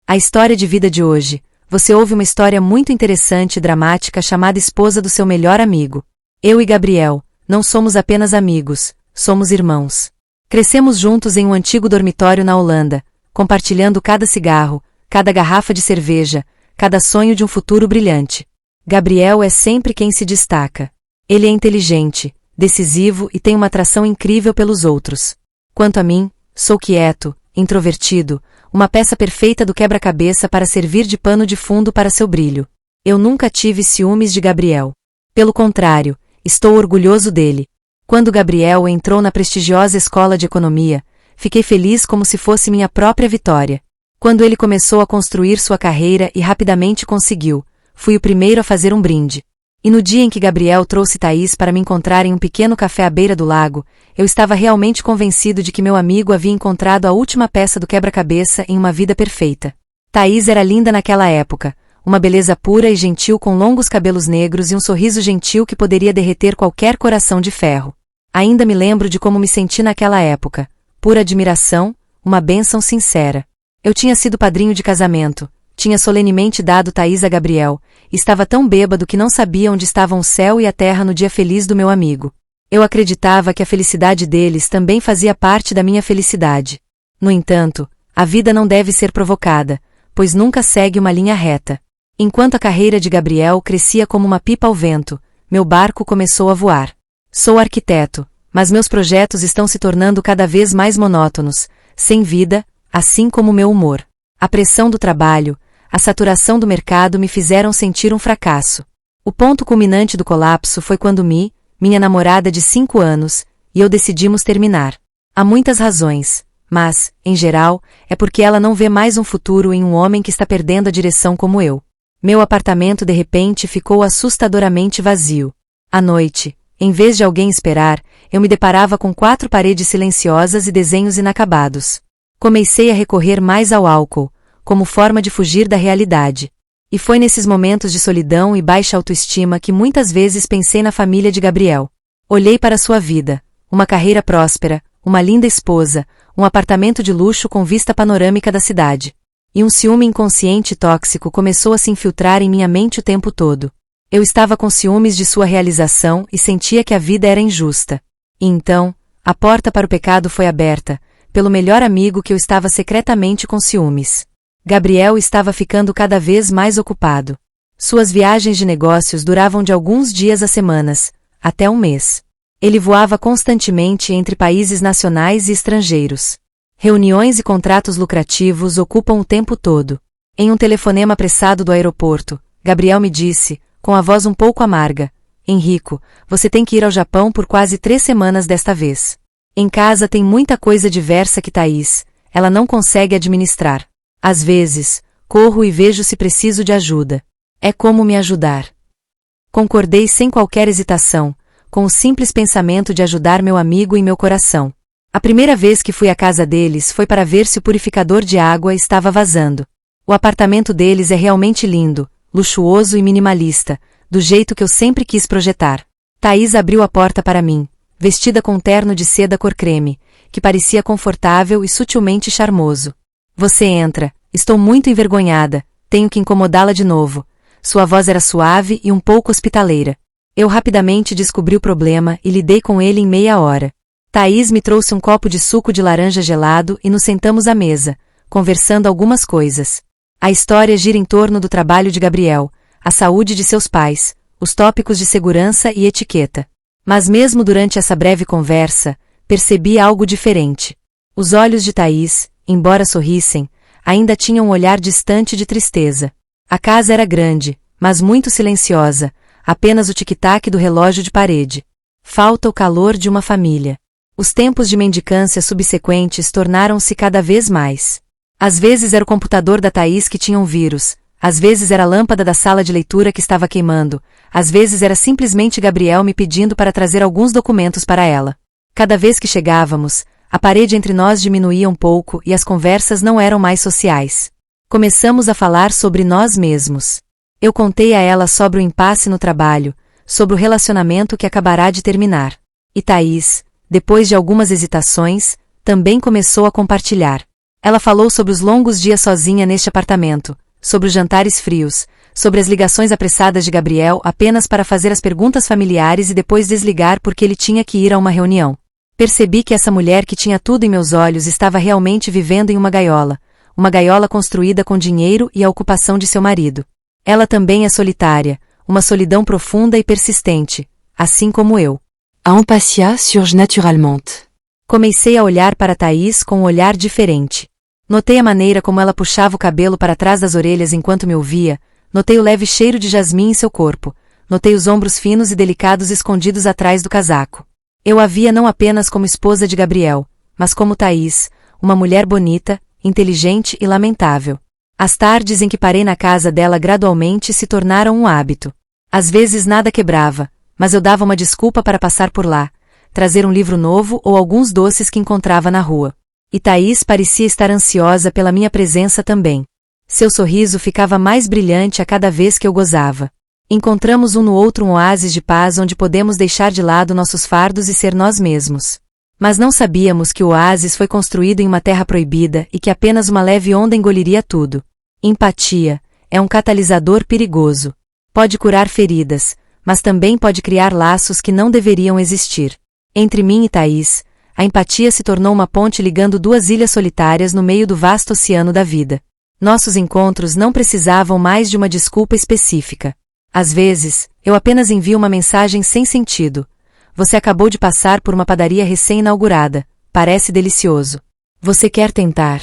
A história de vida de hoje. Você ouve uma história muito interessante e dramática chamada Esposa do Seu Melhor Amigo. Eu e Gabriel, não somos apenas amigos, somos irmãos. Crescemos juntos em um antigo dormitório na Holanda, compartilhando cada cigarro, cada garrafa de cerveja, cada sonho de um futuro brilhante. Gabriel é sempre quem se destaca. Ele é inteligente, decisivo e tem uma atração incrível pelos outros. Quanto a mim, sou quieto, introvertido, uma peça perfeita do quebra-cabeça para servir de pano de fundo para seu brilho. Eu nunca tive ciúmes de Gabriel. Pelo contrário, estou orgulhoso dele. Quando Gabriel entrou na prestigiosa escola de economia, fiquei feliz como se fosse minha própria vitória. Quando ele começou a construir sua carreira e rapidamente conseguiu, fui o primeiro a fazer um brinde. E no dia em que Gabriel trouxe Thaís para me encontrar em um pequeno café à beira do lago, eu estava realmente convencido de que meu amigo havia encontrado a última peça do quebra-cabeça em uma vida perfeita. Thaís era linda naquela época, uma beleza pura e gentil com longos cabelos negros e um sorriso gentil que poderia derreter qualquer coração de ferro. Ainda me lembro de como me senti naquela época, pura admiração, uma bênção sincera. Eu tinha sido padrinho de casamento, tinha solenemente dado Thaís a Gabriel, e estava tão bêbado que não sabia onde estavam o céu e a terra no dia feliz do meu amigo. Eu acreditava que a felicidade deles também fazia parte da minha felicidade. No entanto, a vida não deve ser provocada, pois nunca segue uma linha reta. Enquanto a carreira de Gabriel crescia como uma pipa ao vento, meu barco começou a voar. Sou arquiteto, mas meus projetos estão se tornando cada vez mais monótonos, sem vida, assim como meu humor. A pressão do trabalho, a saturação do mercado me fizeram sentir um fracasso. O ponto culminante do colapso foi quando minha namorada de 5 anos, e eu decidimos terminar. Há muitas razões, mas, em geral, é porque ela não vê mais um futuro em um homem que está perdendo a direção como eu. Meu apartamento de repente ficou assustadoramente vazio. À noite, em vez de alguém esperar, eu me deparava com 4 paredes silenciosas e desenhos inacabados. Comecei a recorrer mais ao álcool, como forma de fugir da realidade. E foi nesses momentos de solidão e baixa autoestima que muitas vezes pensei na família de Gabriel. Olhei para sua vida, uma carreira próspera, uma linda esposa, um apartamento de luxo com vista panorâmica da cidade. E um ciúme inconsciente e tóxico começou a se infiltrar em minha mente o tempo todo. Eu estava com ciúmes de sua realização e sentia que a vida era injusta. E então, a porta para o pecado foi aberta, pelo melhor amigo que eu estava secretamente com ciúmes. Gabriel estava ficando cada vez mais ocupado. Suas viagens de negócios duravam de alguns dias a semanas, até um mês. Ele voava constantemente entre países nacionais e estrangeiros. Reuniões e contratos lucrativos ocupam o tempo todo. Em um telefonema apressado do aeroporto, Gabriel me disse, com a voz um pouco amarga, Enrico, você tem que ir ao Japão por quase 3 semanas desta vez. Em casa tem muita coisa diversa que Thaís, ela não consegue administrar. Às vezes, corro e vejo se preciso de ajuda. É como me ajudar. Concordei sem qualquer hesitação, com o simples pensamento de ajudar meu amigo em meu coração. A primeira vez que fui à casa deles foi para ver se o purificador de água estava vazando. O apartamento deles é realmente lindo, luxuoso e minimalista, do jeito que eu sempre quis projetar. Thaís abriu a porta para mim, vestida com um terno de seda cor creme, que parecia confortável e sutilmente charmoso. Você entra, estou muito envergonhada, tenho que incomodá-la de novo. Sua voz era suave e um pouco hospitaleira. Eu rapidamente descobri o problema e lidei com ele em meia hora. Thaís me trouxe um copo de suco de laranja gelado e nos sentamos à mesa, conversando algumas coisas. A história gira em torno do trabalho de Gabriel, a saúde de seus pais, os tópicos de segurança e etiqueta. Mas mesmo durante essa breve conversa, percebi algo diferente. Os olhos de Thaís, embora sorrissem, ainda tinham um olhar distante de tristeza. A casa era grande, mas muito silenciosa, apenas o tic-tac do relógio de parede. Falta o calor de uma família. Os tempos de mendicância subsequentes tornaram-se cada vez mais. Às vezes era o computador da Thaís que tinha um vírus, às vezes era a lâmpada da sala de leitura que estava queimando, às vezes era simplesmente Gabriel me pedindo para trazer alguns documentos para ela. Cada vez que chegávamos, a parede entre nós diminuía um pouco e as conversas não eram mais sociais. Começamos a falar sobre nós mesmos. Eu contei a ela sobre o impasse no trabalho, sobre o relacionamento que acabará de terminar. E Thaís, depois de algumas hesitações, também começou a compartilhar. Ela falou sobre os longos dias sozinha neste apartamento, sobre os jantares frios, sobre as ligações apressadas de Gabriel apenas para fazer as perguntas familiares e depois desligar porque ele tinha que ir a uma reunião. Percebi que essa mulher que tinha tudo em meus olhos estava realmente vivendo em uma gaiola construída com dinheiro e a ocupação de seu marido. Ela também é solitária, uma solidão profunda e persistente, assim como eu. A empathia surge naturellement. Comecei a olhar para Thaís com um olhar diferente. Notei a maneira como ela puxava o cabelo para trás das orelhas enquanto me ouvia, notei o leve cheiro de jasmim em seu corpo, notei os ombros finos e delicados escondidos atrás do casaco. Eu a via não apenas como esposa de Gabriel, mas como Thaís, uma mulher bonita, inteligente e lamentável. As tardes em que parei na casa dela gradualmente se tornaram um hábito. Às vezes nada quebrava, mas eu dava uma desculpa para passar por lá, trazer um livro novo ou alguns doces que encontrava na rua. E Thaís parecia estar ansiosa pela minha presença também. Seu sorriso ficava mais brilhante a cada vez que eu gozava. Encontramos um no outro um oásis de paz onde podemos deixar de lado nossos fardos e ser nós mesmos. Mas não sabíamos que o oásis foi construído em uma terra proibida e que apenas uma leve onda engoliria tudo. Empatia é um catalisador perigoso. Pode curar feridas, mas também pode criar laços que não deveriam existir. Entre mim e Thaís, a empatia se tornou uma ponte ligando duas ilhas solitárias no meio do vasto oceano da vida. Nossos encontros não precisavam mais de uma desculpa específica. Às vezes, eu apenas envio uma mensagem sem sentido. Você acabou de passar por uma padaria recém-inaugurada. Parece delicioso. Você quer tentar?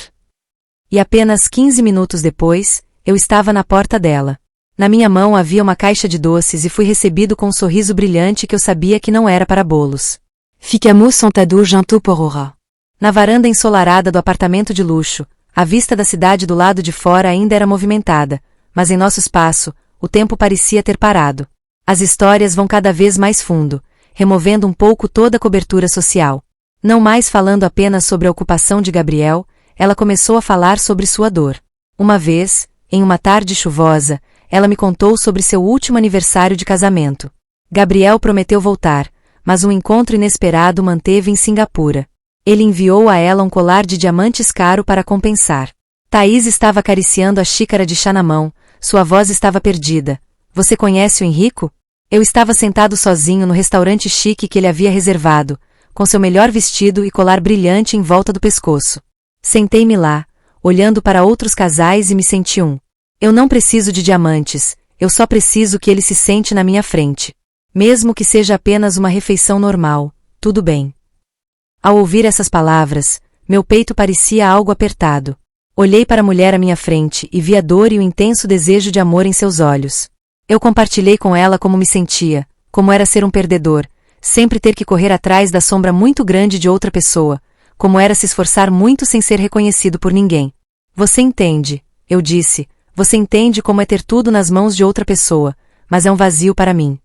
E apenas 15 minutos depois, eu estava na porta dela. Na minha mão havia uma caixa de doces e fui recebido com um sorriso brilhante que eu sabia que não era para bolos. Ficamos sentados junto por ora. Na varanda ensolarada do apartamento de luxo, a vista da cidade do lado de fora ainda era movimentada, mas em nosso espaço, o tempo parecia ter parado. As histórias vão cada vez mais fundo, removendo um pouco toda a cobertura social. Não mais falando apenas sobre a ocupação de Gabriel, ela começou a falar sobre sua dor. Uma vez, em uma tarde chuvosa, ela me contou sobre seu último aniversário de casamento. Gabriel prometeu voltar, mas um encontro inesperado o manteve em Singapura. Ele enviou a ela um colar de diamantes caro para compensar. Thaís estava acariciando a xícara de chá na mão, sua voz estava perdida. Você conhece o Henrico? Eu estava sentado sozinho no restaurante chique que ele havia reservado, com seu melhor vestido e colar brilhante em volta do pescoço. Sentei-me lá, olhando para outros casais e me senti um. Eu não preciso de diamantes, eu só preciso que ele se sente na minha frente. Mesmo que seja apenas uma refeição normal, tudo bem. Ao ouvir essas palavras, meu peito parecia algo apertado. Olhei para a mulher à minha frente e vi a dor e o intenso desejo de amor em seus olhos. Eu compartilhei com ela como me sentia, como era ser um perdedor, sempre ter que correr atrás da sombra muito grande de outra pessoa, como era se esforçar muito sem ser reconhecido por ninguém. Você entende, eu disse, você entende como é ter tudo nas mãos de outra pessoa, mas é um vazio para mim.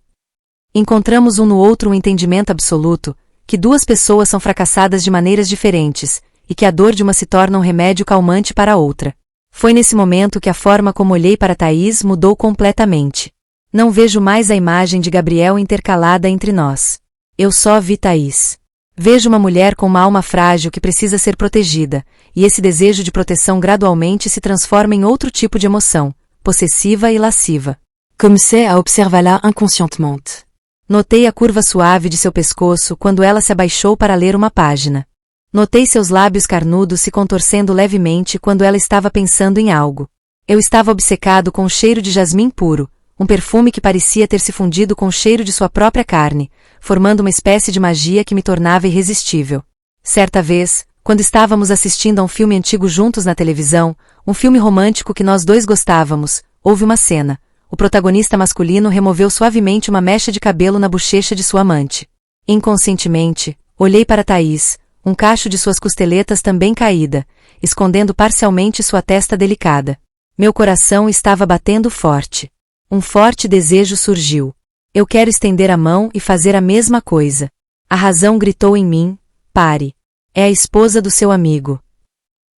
Encontramos um no outro um entendimento absoluto, que duas pessoas são fracassadas de maneiras diferentes, e que a dor de uma se torna um remédio calmante para a outra. Foi nesse momento que a forma como olhei para Thaís mudou completamente. Não vejo mais a imagem de Gabriel intercalada entre nós. Eu só vi Thaís. Vejo uma mulher com uma alma frágil que precisa ser protegida, e esse desejo de proteção gradualmente se transforma em outro tipo de emoção, possessiva e lasciva. Comecei a observá-la inconscientemente. Notei a curva suave de seu pescoço quando ela se abaixou para ler uma página. Notei seus lábios carnudos se contorcendo levemente quando ela estava pensando em algo. Eu estava obcecado com o cheiro de jasmim puro, um perfume que parecia ter se fundido com o cheiro de sua própria carne, formando uma espécie de magia que me tornava irresistível. Certa vez, quando estávamos assistindo a um filme antigo juntos na televisão, um filme romântico que nós dois gostávamos, houve uma cena. O protagonista masculino removeu suavemente uma mecha de cabelo na bochecha de sua amante. Inconscientemente, olhei para Thaís, um cacho de suas costeletas também caída, escondendo parcialmente sua testa delicada. Meu coração estava batendo forte. Um forte desejo surgiu. Eu quero estender a mão e fazer a mesma coisa. A razão gritou em mim, pare. É a esposa do seu amigo.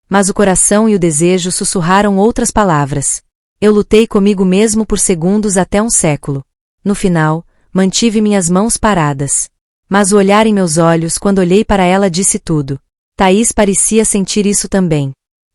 Mas o coração e o desejo sussurraram outras palavras. Eu lutei comigo mesmo por segundos até um século. No final, mantive minhas mãos paradas. Mas o olhar em meus olhos quando olhei para ela disse tudo. Thaís parecia sentir isso também.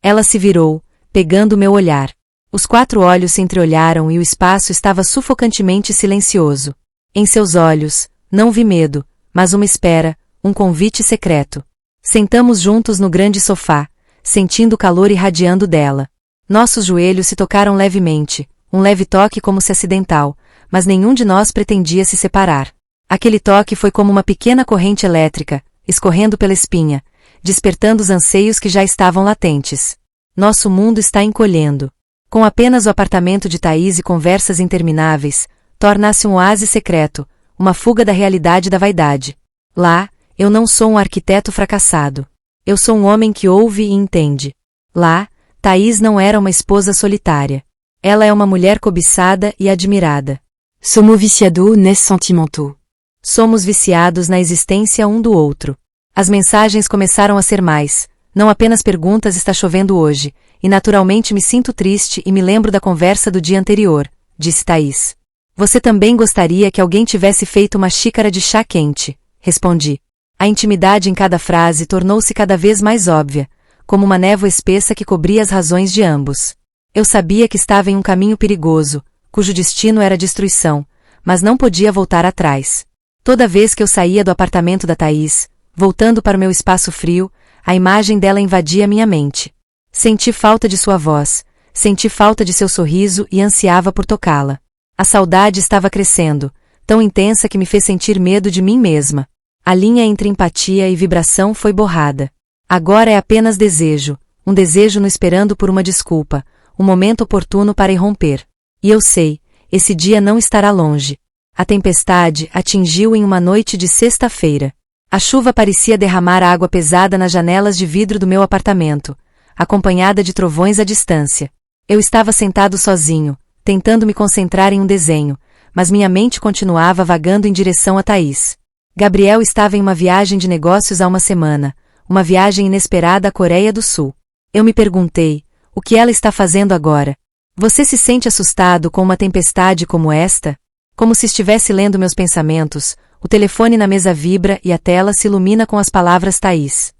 Ela se virou, pegando meu olhar. Os 4 olhos se entreolharam e o espaço estava sufocantemente silencioso. Em seus olhos, não vi medo, mas uma espera, um convite secreto. Sentamos juntos no grande sofá, sentindo o calor irradiando dela. Nossos joelhos se tocaram levemente, um leve toque como se acidental, mas nenhum de nós pretendia se separar. Aquele toque foi como uma pequena corrente elétrica, escorrendo pela espinha, despertando os anseios que já estavam latentes. Nosso mundo está encolhendo. Com apenas o apartamento de Thaís e conversas intermináveis, torna-se um oásis secreto, uma fuga da realidade e da vaidade. Lá, eu não sou um arquiteto fracassado. Eu sou um homem que ouve e entende. Lá, Thaís não era uma esposa solitária. Ela é uma mulher cobiçada e admirada. Somos viciados nes sentimentaux. Somos viciados na existência um do outro. As mensagens começaram a ser mais, não apenas perguntas está chovendo hoje, e naturalmente me sinto triste e me lembro da conversa do dia anterior, disse Thaís. Você também gostaria que alguém tivesse feito uma xícara de chá quente, respondi. A intimidade em cada frase tornou-se cada vez mais óbvia, como uma névoa espessa que cobria as razões de ambos. Eu sabia que estava em um caminho perigoso, cujo destino era destruição, mas não podia voltar atrás. Toda vez que eu saía do apartamento da Thaís, voltando para o meu espaço frio, a imagem dela invadia minha mente. Senti falta de sua voz, senti falta de seu sorriso e ansiava por tocá-la. A saudade estava crescendo, tão intensa que me fez sentir medo de mim mesma. A linha entre empatia e vibração foi borrada. Agora é apenas desejo, um desejo no esperando por uma desculpa, um momento oportuno para irromper. E eu sei, esse dia não estará longe. A tempestade atingiu em uma noite de sexta-feira. A chuva parecia derramar água pesada nas janelas de vidro do meu apartamento, acompanhada de trovões à distância. Eu estava sentado sozinho, tentando me concentrar em um desenho, mas minha mente continuava vagando em direção a Thaís. Gabriel estava em uma viagem de negócios há uma semana, uma viagem inesperada à Coreia do Sul. Eu me perguntei, o que ela está fazendo agora? Você se sente assustado com uma tempestade como esta? Como se estivesse lendo meus pensamentos, o telefone na mesa vibra e a tela se ilumina com as palavras Thaís.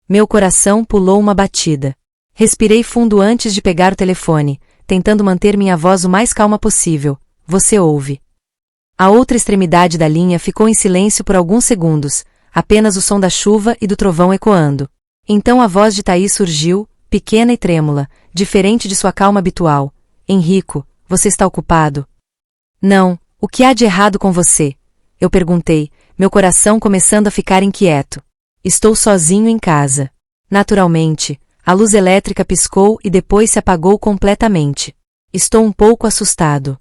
Meu coração pulou uma batida. Respirei fundo antes de pegar o telefone, tentando manter minha voz o mais calma possível. Você ouve. A outra extremidade da linha ficou em silêncio por alguns segundos, apenas o som da chuva e do trovão ecoando. Então a voz de Thaís surgiu, pequena e trêmula, diferente de sua calma habitual. Henrico, você está ocupado? Não, o que há de errado com você? Eu perguntei, meu coração começando a ficar inquieto. Estou sozinho em casa. Naturalmente, a luz elétrica piscou e depois se apagou completamente. Estou um pouco assustado.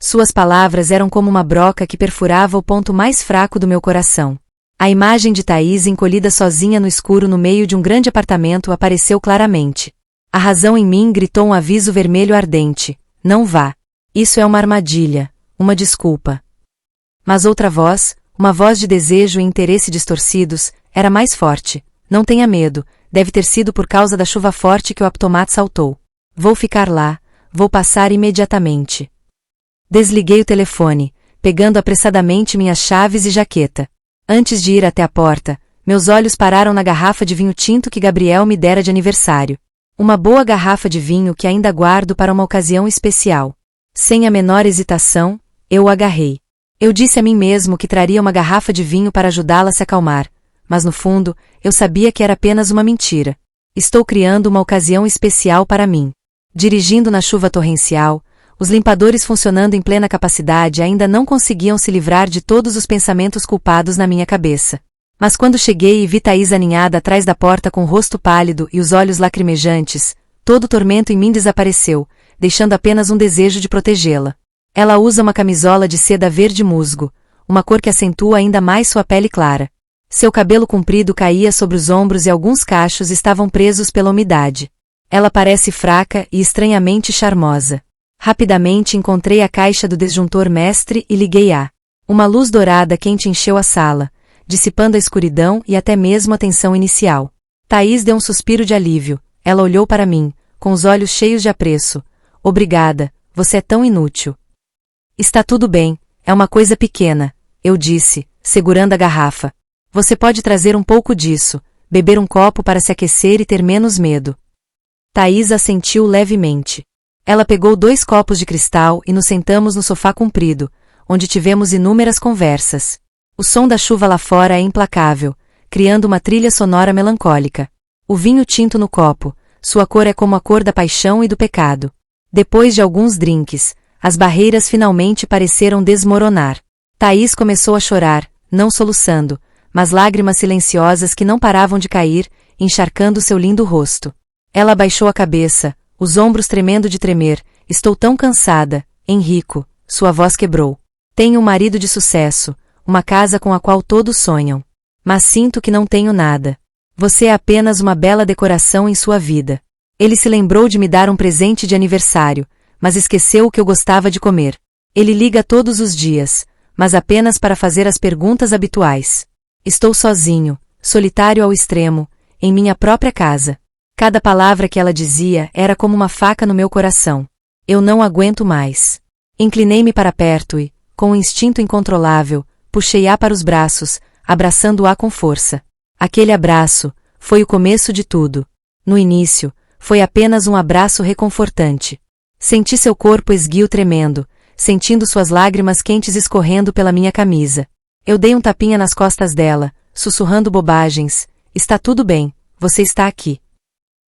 Suas palavras eram como uma broca que perfurava o ponto mais fraco do meu coração. A imagem de Thaís encolhida sozinha no escuro no meio de um grande apartamento apareceu claramente. A razão em mim gritou um aviso vermelho ardente. Não vá. Isso é uma armadilha, uma desculpa. Mas outra voz, uma voz de desejo e interesse distorcidos, era mais forte. Não tenha medo, deve ter sido por causa da chuva forte que o automate saltou. Vou ficar lá, vou passar imediatamente. Desliguei o telefone, pegando apressadamente minhas chaves e jaqueta. Antes de ir até a porta, meus olhos pararam na garrafa de vinho tinto que Gabriel me dera de aniversário. Uma boa garrafa de vinho que ainda guardo para uma ocasião especial. Sem a menor hesitação, eu o agarrei. Eu disse a mim mesmo que traria uma garrafa de vinho para ajudá-la a se acalmar, mas no fundo, eu sabia que era apenas uma mentira. Estou criando uma ocasião especial para mim. Dirigindo na chuva torrencial, os limpadores funcionando em plena capacidade ainda não conseguiam se livrar de todos os pensamentos culpados na minha cabeça. Mas quando cheguei e vi Thaís aninhada atrás da porta com o rosto pálido e os olhos lacrimejantes, todo o tormento em mim desapareceu, deixando apenas um desejo de protegê-la. Ela usa uma camisola de seda verde musgo, uma cor que acentua ainda mais sua pele clara. Seu cabelo comprido caía sobre os ombros e alguns cachos estavam presos pela umidade. Ela parece fraca e estranhamente charmosa. Rapidamente encontrei a caixa do disjuntor mestre e liguei-a. Uma luz dourada quente encheu a sala, dissipando a escuridão e até mesmo a tensão inicial. Thaís deu um suspiro de alívio. Ela olhou para mim, com os olhos cheios de apreço. Obrigada, você é tão inútil. Está tudo bem, é uma coisa pequena, eu disse, segurando a garrafa. Você pode trazer um pouco disso, beber um copo para se aquecer e ter menos medo. Thaís assentiu levemente. Ela pegou 2 copos de cristal e nos sentamos no sofá comprido, onde tivemos inúmeras conversas. O som da chuva lá fora é implacável, criando uma trilha sonora melancólica. O vinho tinto no copo, sua cor é como a cor da paixão e do pecado. Depois de alguns drinks, as barreiras finalmente pareceram desmoronar. Thaís começou a chorar, não soluçando, mas lágrimas silenciosas que não paravam de cair, encharcando seu lindo rosto. Ela abaixou a cabeça, os ombros tremendo de tremer. Estou tão cansada, Henrico, sua voz quebrou. Tenho um marido de sucesso, uma casa com a qual todos sonham. Mas sinto que não tenho nada. Você é apenas uma bela decoração em sua vida. Ele se lembrou de me dar um presente de aniversário, mas esqueceu o que eu gostava de comer. Ele liga todos os dias, mas apenas para fazer as perguntas habituais. Estou sozinho, solitário ao extremo, em minha própria casa. Cada palavra que ela dizia era como uma faca no meu coração. Eu não aguento mais. Inclinei-me para perto e, com um instinto incontrolável, puxei-a para os braços, abraçando-a com força. Aquele abraço foi o começo de tudo. No início, foi apenas um abraço reconfortante. Senti seu corpo esguio tremendo, sentindo suas lágrimas quentes escorrendo pela minha camisa. Eu dei um tapinha nas costas dela, sussurrando bobagens. Está tudo bem, você está aqui.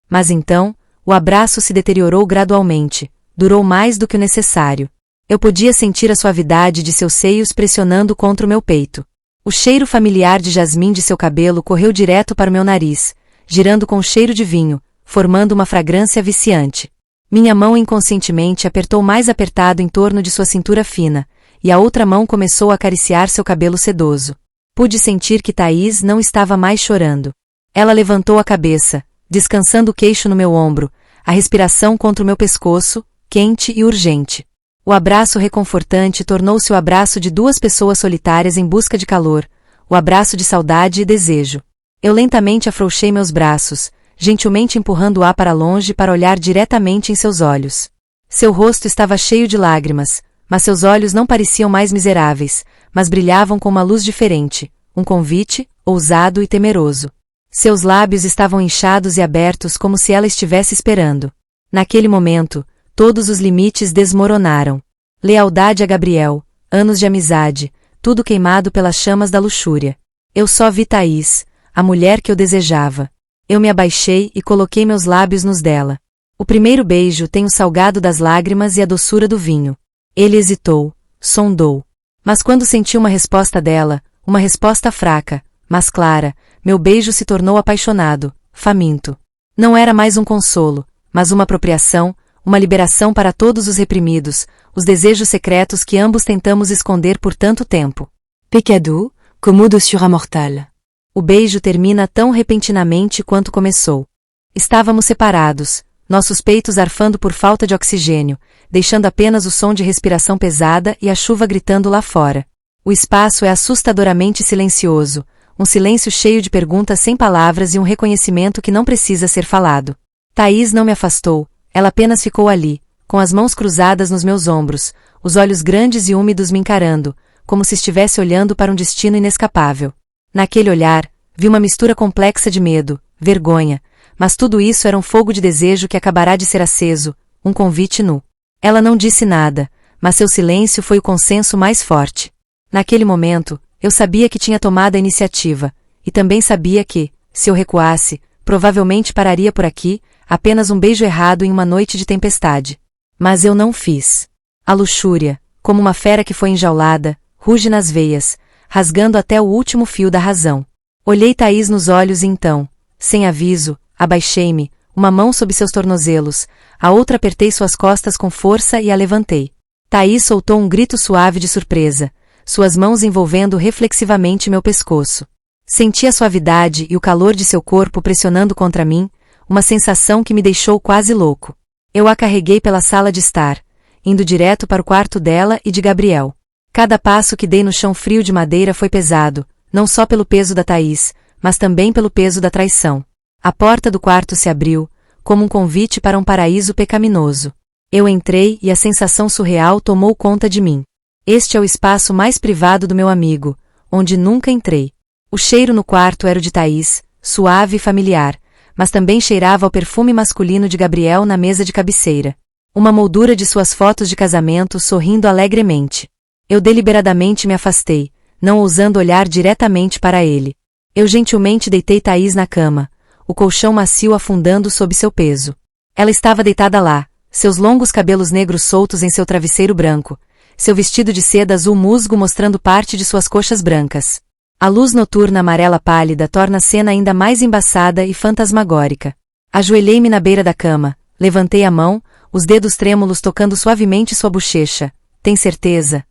Mas então, o abraço se deteriorou gradualmente, durou mais do que o necessário. Eu podia sentir a suavidade de seus seios pressionando contra o meu peito. O cheiro familiar de jasmim de seu cabelo correu direto para o meu nariz, girando com cheiro de vinho, formando uma fragrância viciante. Minha mão inconscientemente apertou mais apertado em torno de sua cintura fina, e a outra mão começou a acariciar seu cabelo sedoso. Pude sentir que Thaís não estava mais chorando. Ela levantou a cabeça, descansando o queixo no meu ombro, a respiração contra o meu pescoço, quente e urgente. O abraço reconfortante tornou-se o abraço de 2 pessoas solitárias em busca de calor, o abraço de saudade e desejo. Eu lentamente afrouxei meus braços, gentilmente empurrando-a para longe para olhar diretamente em seus olhos. Seu rosto estava cheio de lágrimas, mas seus olhos não pareciam mais miseráveis, mas brilhavam com uma luz diferente, um convite, ousado e temeroso. Seus lábios estavam inchados e abertos como se ela estivesse esperando. Naquele momento, todos os limites desmoronaram. Lealdade a Gabriel, anos de amizade, tudo queimado pelas chamas da luxúria. Eu só vi Thaís, a mulher que eu desejava. Eu me abaixei e coloquei meus lábios nos dela. O primeiro beijo tem o salgado das lágrimas e a doçura do vinho. Ele hesitou, sondou. Mas quando senti uma resposta dela, uma resposta fraca, mas clara, meu beijo se tornou apaixonado, faminto. Não era mais um consolo, mas uma apropriação, uma liberação para todos os reprimidos, os desejos secretos que ambos tentamos esconder por tanto tempo. Pecado, comodo sur un mortal. O beijo termina tão repentinamente quanto começou. Estávamos separados, nossos peitos arfando por falta de oxigênio, deixando apenas o som de respiração pesada e a chuva gritando lá fora. O espaço é assustadoramente silencioso, um silêncio cheio de perguntas sem palavras e um reconhecimento que não precisa ser falado. Thaís não me afastou, ela apenas ficou ali, com as mãos cruzadas nos meus ombros, os olhos grandes e úmidos me encarando, como se estivesse olhando para um destino inescapável. Naquele olhar, vi uma mistura complexa de medo, vergonha, mas tudo isso era um fogo de desejo que acabará de ser aceso, um convite nu. Ela não disse nada, mas seu silêncio foi o consenso mais forte. Naquele momento, eu sabia que tinha tomado a iniciativa, e também sabia que, se eu recuasse, provavelmente pararia por aqui, apenas um beijo errado em uma noite de tempestade. Mas eu não fiz. A luxúria, como uma fera que foi enjaulada, ruge nas veias, rasgando até o último fio da razão. Olhei Thaís nos olhos e então, sem aviso, abaixei-me, uma mão sob seus tornozelos, a outra apertei suas costas com força e a levantei. Thaís soltou um grito suave de surpresa, suas mãos envolvendo reflexivamente meu pescoço. Senti a suavidade e o calor de seu corpo pressionando contra mim, uma sensação que me deixou quase louco. Eu a carreguei pela sala de estar, indo direto para o quarto dela e de Gabriel. Cada passo que dei no chão frio de madeira foi pesado, não só pelo peso da Thaís, mas também pelo peso da traição. A porta do quarto se abriu, como um convite para um paraíso pecaminoso. Eu entrei e a sensação surreal tomou conta de mim. Este é o espaço mais privado do meu amigo, onde nunca entrei. O cheiro no quarto era o de Thaís, suave e familiar, mas também cheirava ao perfume masculino de Gabriel na mesa de cabeceira. Uma moldura de suas fotos de casamento sorrindo alegremente. Eu deliberadamente me afastei, não ousando olhar diretamente para ele. Eu gentilmente deitei Thaís na cama, o colchão macio afundando sob seu peso. Ela estava deitada lá, seus longos cabelos negros soltos em seu travesseiro branco, seu vestido de seda azul musgo mostrando parte de suas coxas brancas. A luz noturna amarela pálida torna a cena ainda mais embaçada e fantasmagórica. Ajoelhei-me na beira da cama, levantei a mão, os dedos trêmulos tocando suavemente sua bochecha. Tem certeza?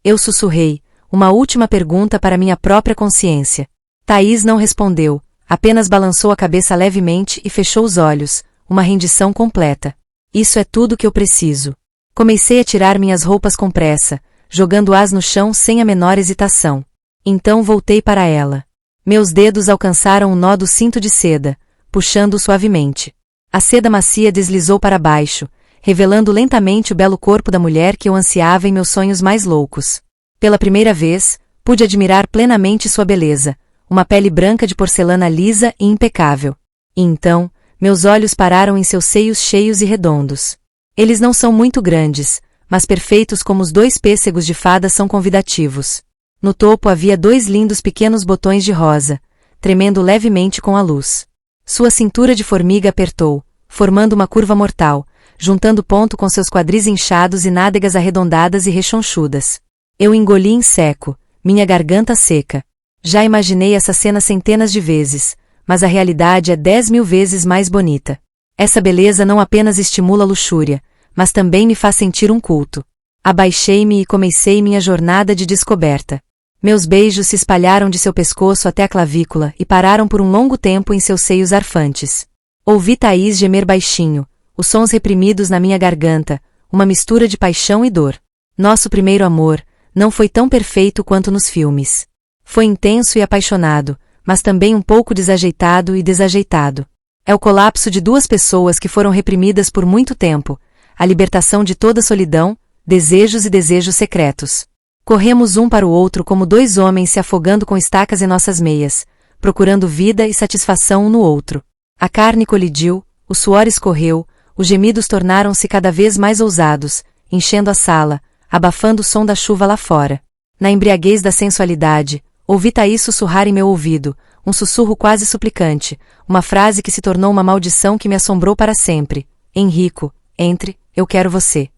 Eu sussurrei, uma última pergunta para minha própria consciência. Thaís não respondeu, apenas balançou a cabeça levemente e fechou os olhos, uma rendição completa. Isso é tudo que eu preciso. Comecei a tirar minhas roupas com pressa, jogando-as no chão sem a menor hesitação. Então voltei para ela. Meus dedos alcançaram o nó do cinto de seda, puxando-o suavemente. A seda macia deslizou para baixo, revelando lentamente o belo corpo da mulher que eu ansiava em meus sonhos mais loucos. Pela primeira vez, pude admirar plenamente sua beleza, uma pele branca de porcelana lisa e impecável. E então, meus olhos pararam em seus seios cheios e redondos. Eles não são muito grandes, mas perfeitos como os 2 pêssegos de fada são convidativos. No topo havia 2 lindos pequenos botões de rosa, tremendo levemente com a luz. Sua cintura de formiga apertou, formando uma curva mortal, juntando ponto com seus quadris inchados e nádegas arredondadas e rechonchudas. Eu engoli em seco, minha garganta seca. Já imaginei essa cena centenas de vezes, mas a realidade é 10.000 vezes mais bonita. Essa beleza não apenas estimula a luxúria, mas também me faz sentir um culto. Abaixei-me e comecei minha jornada de descoberta. Meus beijos se espalharam de seu pescoço até a clavícula e pararam por um longo tempo em seus seios arfantes. Ouvi Thaís gemer baixinho, os sons reprimidos na minha garganta, uma mistura de paixão e dor. Nosso primeiro amor não foi tão perfeito quanto nos filmes. Foi intenso e apaixonado, mas também um pouco desajeitado e desajeitado. É o colapso de 2 pessoas que foram reprimidas por muito tempo, a libertação de toda solidão, desejos e desejos secretos. Corremos um para o outro como 2 homens se afogando com estacas em nossas meias, procurando vida e satisfação um no outro. A carne colidiu, o suor escorreu, os gemidos tornaram-se cada vez mais ousados, enchendo a sala, abafando o som da chuva lá fora. Na embriaguez da sensualidade, ouvi Thaís sussurrar em meu ouvido, um sussurro quase suplicante, uma frase que se tornou uma maldição que me assombrou para sempre. Henrico, entre, eu quero você.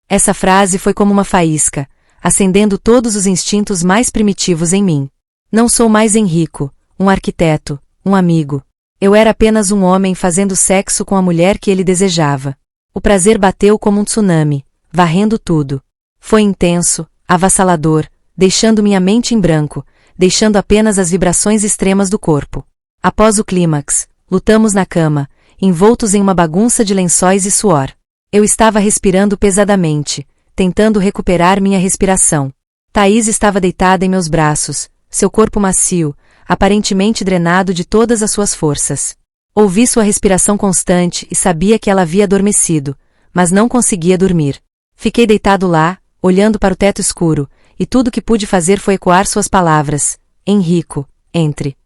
Essa frase foi como uma faísca, acendendo todos os instintos mais primitivos em mim. Não sou mais Henrico, um arquiteto, um amigo. Eu era apenas um homem fazendo sexo com a mulher que ele desejava. O prazer bateu como um tsunami, varrendo tudo. Foi intenso, avassalador, deixando minha mente em branco, deixando apenas as vibrações extremas do corpo. Após o clímax, lutamos na cama, envoltos em uma bagunça de lençóis e suor. Eu estava respirando pesadamente, tentando recuperar minha respiração. Thaís estava deitada em meus braços, seu corpo macio, aparentemente drenado de todas as suas forças. Ouvi sua respiração constante e sabia que ela havia adormecido, mas não conseguia dormir. Fiquei deitado lá, olhando para o teto escuro, e tudo que pude fazer foi ecoar suas palavras. Henrico, entre.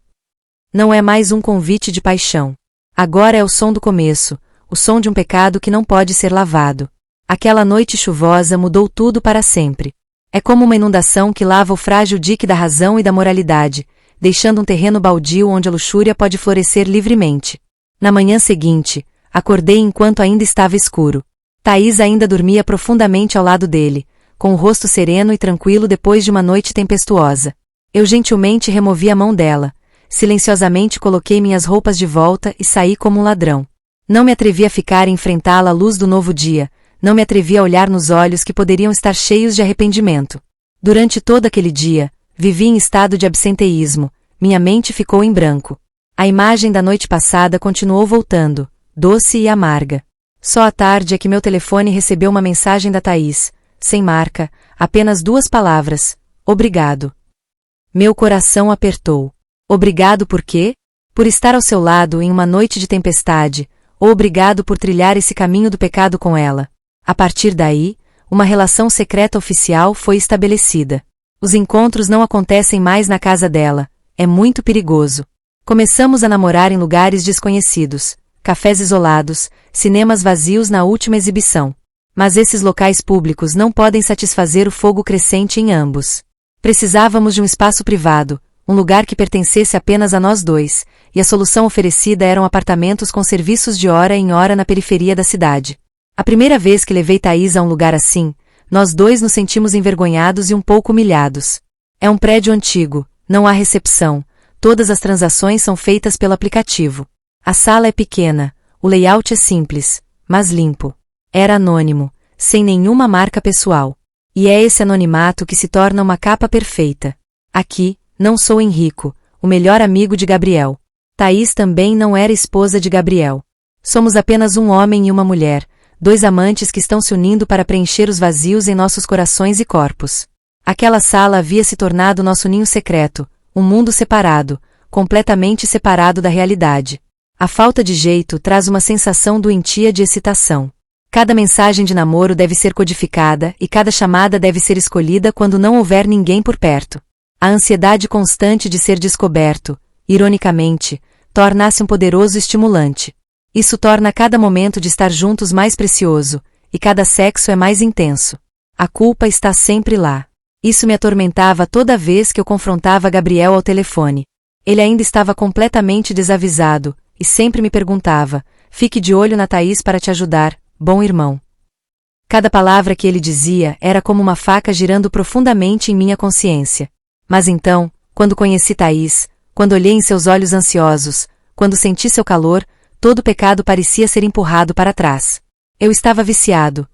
Não é mais um convite de paixão. Agora é o som do começo, o som de um pecado que não pode ser lavado. Aquela noite chuvosa mudou tudo para sempre. É como uma inundação que lava o frágil dique da razão e da moralidade, deixando um terreno baldio onde a luxúria pode florescer livremente. Na manhã seguinte, acordei enquanto ainda estava escuro. Thaís ainda dormia profundamente ao lado dele, com o rosto sereno e tranquilo depois de uma noite tempestuosa. Eu gentilmente removi a mão dela, silenciosamente coloquei minhas roupas de volta e saí como um ladrão. Não me atrevi a ficar e enfrentá-la à luz do novo dia, não me atrevi a olhar nos olhos que poderiam estar cheios de arrependimento. Durante todo aquele dia, vivi em estado de absenteísmo, minha mente ficou em branco. A imagem da noite passada continuou voltando, doce e amarga. Só à tarde é que meu telefone recebeu uma mensagem da Thaís, sem marca, apenas 2 palavras: obrigado. Meu coração apertou. Obrigado por quê? Por estar ao seu lado em uma noite de tempestade, ou obrigado por trilhar esse caminho do pecado com ela. A partir daí, uma relação secreta oficial foi estabelecida. Os encontros não acontecem mais na casa dela, é muito perigoso. Começamos a namorar em lugares desconhecidos, cafés isolados, cinemas vazios na última exibição. Mas esses locais públicos não podem satisfazer o fogo crescente em ambos. Precisávamos de um espaço privado, um lugar que pertencesse apenas a nós dois, e a solução oferecida eram apartamentos com serviços de hora em hora na periferia da cidade. A primeira vez que levei Thaís a um lugar assim, nós dois nos sentimos envergonhados e um pouco humilhados. É um prédio antigo, não há recepção, todas as transações são feitas pelo aplicativo. A sala é pequena, o layout é simples, mas limpo. Era anônimo, sem nenhuma marca pessoal. E é esse anonimato que se torna uma capa perfeita. Aqui, não sou Henrico, o melhor amigo de Gabriel. Thaís também não era esposa de Gabriel. Somos apenas um homem e uma mulher, dois amantes que estão se unindo para preencher os vazios em nossos corações e corpos. Aquela sala havia se tornado nosso ninho secreto, um mundo separado, completamente separado da realidade. A falta de jeito traz uma sensação doentia de excitação. Cada mensagem de namoro deve ser codificada e cada chamada deve ser escolhida quando não houver ninguém por perto. A ansiedade constante de ser descoberto, ironicamente, torna-se um poderoso estimulante. Isso torna cada momento de estar juntos mais precioso, e cada sexo é mais intenso. A culpa está sempre lá. Isso me atormentava toda vez que eu confrontava Gabriel ao telefone. Ele ainda estava completamente desavisado, e sempre me perguntava: fique de olho na Thaís para te ajudar, bom irmão. Cada palavra que ele dizia era como uma faca girando profundamente em minha consciência. Mas então, quando conheci Thaís, quando olhei em seus olhos ansiosos, quando senti seu calor, todo pecado parecia ser empurrado para trás. Eu estava viciado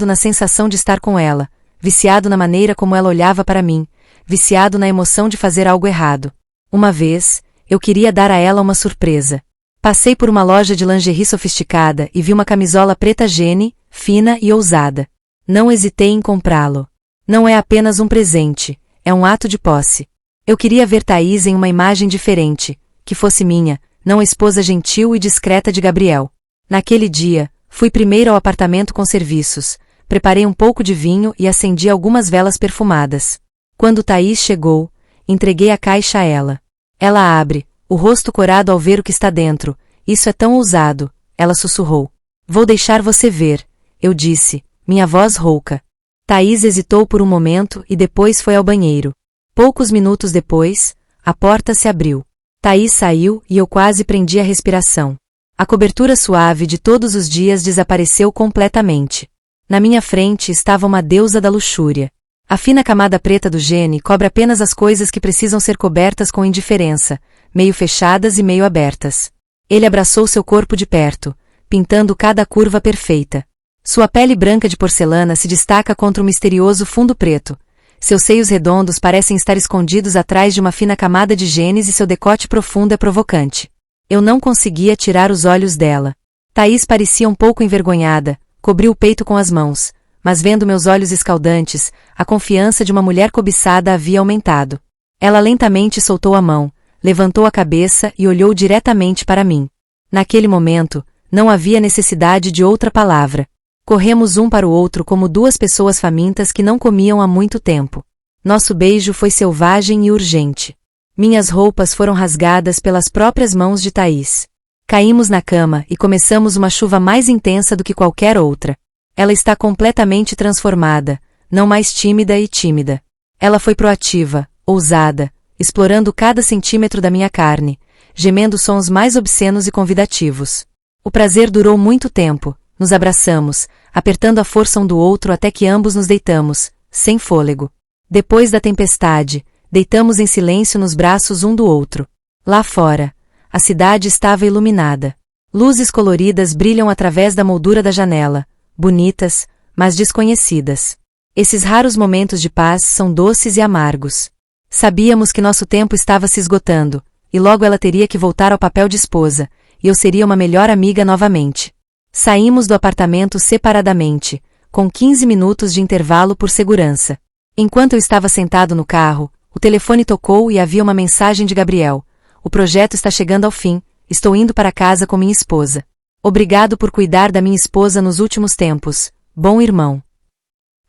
na sensação de estar com ela, viciado na maneira como ela olhava para mim, viciado na emoção de fazer algo errado. Uma vez, eu queria dar a ela uma surpresa. Passei por uma loja de lingerie sofisticada e vi uma camisola preta Gene, fina e ousada. Não hesitei em comprá-lo. Não é apenas um presente, é um ato de posse. Eu queria ver Thaís em uma imagem diferente, que fosse minha, não a esposa gentil e discreta de Gabriel. Naquele dia, fui primeiro ao apartamento com serviços, preparei um pouco de vinho e acendi algumas velas perfumadas. Quando Thaís chegou, entreguei a caixa a ela. Ela abre, o rosto corado ao ver o que está dentro. Isso é tão ousado, ela sussurrou. Vou deixar você ver, eu disse, minha voz rouca. Thaís hesitou por um momento e depois foi ao banheiro. Poucos minutos depois, a porta se abriu. Thaís saiu e eu quase prendi a respiração. A cobertura suave de todos os dias desapareceu completamente. Na minha frente estava uma deusa da luxúria. A fina camada preta do Gene cobre apenas as coisas que precisam ser cobertas com indiferença, meio fechadas e meio abertas. Ele abraçou seu corpo de perto, pintando cada curva perfeita. Sua pele branca de porcelana se destaca contra o misterioso fundo preto. Seus seios redondos parecem estar escondidos atrás de uma fina camada de genes e seu decote profundo é provocante. Eu não conseguia tirar os olhos dela. Thaís parecia um pouco envergonhada, cobriu o peito com as mãos, mas vendo meus olhos escaldantes, a confiança de uma mulher cobiçada havia aumentado. Ela lentamente soltou a mão, levantou a cabeça e olhou diretamente para mim. Naquele momento, não havia necessidade de outra palavra. Corremos um para o outro como duas pessoas famintas que não comiam há muito tempo. Nosso beijo foi selvagem e urgente. Minhas roupas foram rasgadas pelas próprias mãos de Thaís. Caímos na cama e começamos uma chuva mais intensa do que qualquer outra. Ela está completamente transformada, não mais tímida e tímida. Ela foi proativa, ousada, explorando cada centímetro da minha carne, gemendo sons mais obscenos e convidativos. O prazer durou muito tempo, nos abraçamos, apertando à força um do outro até que ambos nos deitamos, sem fôlego. Depois da tempestade, deitamos em silêncio nos braços um do outro. Lá fora, a cidade estava iluminada. Luzes coloridas brilham através da moldura da janela, bonitas, mas desconhecidas. Esses raros momentos de paz são doces e amargos. Sabíamos que nosso tempo estava se esgotando, e logo ela teria que voltar ao papel de esposa, e eu seria uma melhor amiga novamente. Saímos do apartamento separadamente, com 15 minutos de intervalo por segurança. Enquanto eu estava sentado no carro, o telefone tocou e havia uma mensagem de Gabriel. O projeto está chegando ao fim, estou indo para casa com minha esposa. Obrigado por cuidar da minha esposa nos últimos tempos, bom irmão.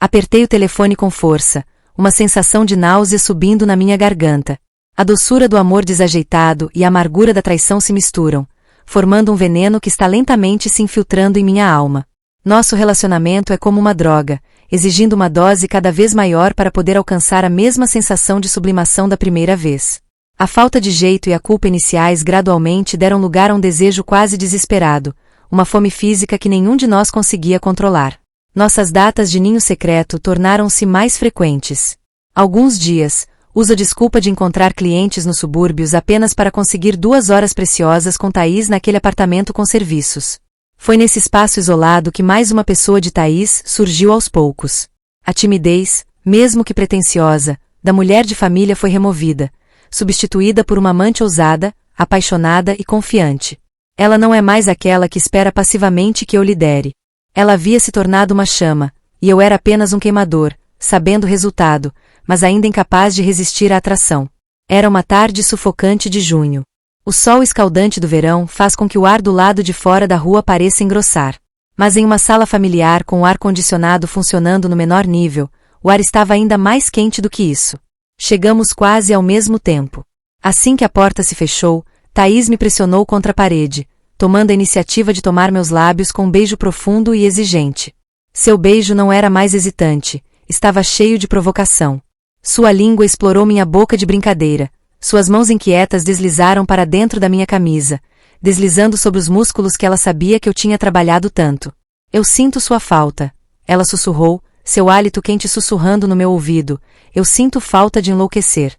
Apertei o telefone com força, uma sensação de náusea subindo na minha garganta. A doçura do amor desajeitado e a amargura da traição se misturam, formando um veneno que está lentamente se infiltrando em minha alma. Nosso relacionamento é como uma droga, exigindo uma dose cada vez maior para poder alcançar a mesma sensação de sublimação da primeira vez. A falta de jeito e a culpa iniciais gradualmente deram lugar a um desejo quase desesperado, uma fome física que nenhum de nós conseguia controlar. Nossas datas de ninho secreto tornaram-se mais frequentes. Alguns dias, uso a desculpa de encontrar clientes nos subúrbios apenas para conseguir 2 horas preciosas com Thaís naquele apartamento com serviços. Foi nesse espaço isolado que mais uma pessoa de Thaís surgiu aos poucos. A timidez, mesmo que pretensiosa, da mulher de família foi removida, substituída por uma amante ousada, apaixonada e confiante. Ela não é mais aquela que espera passivamente que eu lidere. Ela havia se tornado uma chama, e eu era apenas um queimador, sabendo o resultado, mas ainda incapaz de resistir à atração. Era uma tarde sufocante de junho. O sol escaldante do verão faz com que o ar do lado de fora da rua pareça engrossar. Mas em uma sala familiar com o ar-condicionado funcionando no menor nível, o ar estava ainda mais quente do que isso. Chegamos quase ao mesmo tempo. Assim que a porta se fechou, Thaís me pressionou contra a parede, tomando a iniciativa de tomar meus lábios com um beijo profundo e exigente. Seu beijo não era mais hesitante, estava cheio de provocação. Sua língua explorou minha boca de brincadeira, suas mãos inquietas deslizaram para dentro da minha camisa, deslizando sobre os músculos que ela sabia que eu tinha trabalhado tanto. Eu sinto sua falta, ela sussurrou, seu hálito quente sussurrando no meu ouvido, eu sinto falta de enlouquecer.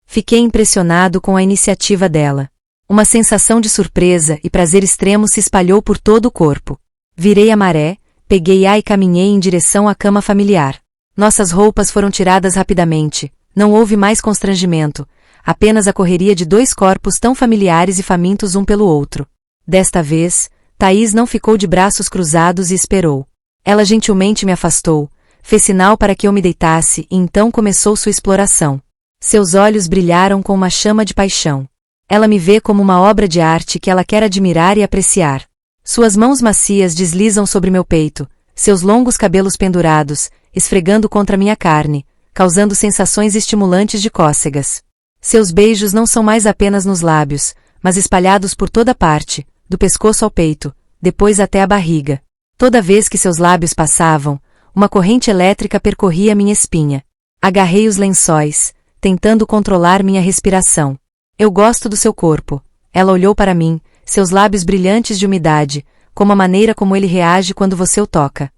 Fiquei impressionado com a iniciativa dela. Uma sensação de surpresa e prazer extremo se espalhou por todo o corpo. Virei a maré, peguei-a e caminhei em direção à cama familiar. Nossas roupas foram tiradas rapidamente, não houve mais constrangimento, apenas a correria de 2 corpos tão familiares e famintos um pelo outro. Desta vez, Thaís não ficou de braços cruzados e esperou. Ela gentilmente me afastou, fez sinal para que eu me deitasse e então começou sua exploração. Seus olhos brilharam com uma chama de paixão. Ela me vê como uma obra de arte que ela quer admirar e apreciar. Suas mãos macias deslizam sobre meu peito, seus longos cabelos pendurados, esfregando contra minha carne, causando sensações estimulantes de cócegas. Seus beijos não são mais apenas nos lábios, mas espalhados por toda parte, do pescoço ao peito, depois até a barriga. Toda vez que seus lábios passavam, uma corrente elétrica percorria minha espinha. Agarrei os lençóis, tentando controlar minha respiração. Eu gosto do seu corpo. Ela olhou para mim, seus lábios brilhantes de umidade, como a maneira como ele reage quando você o toca.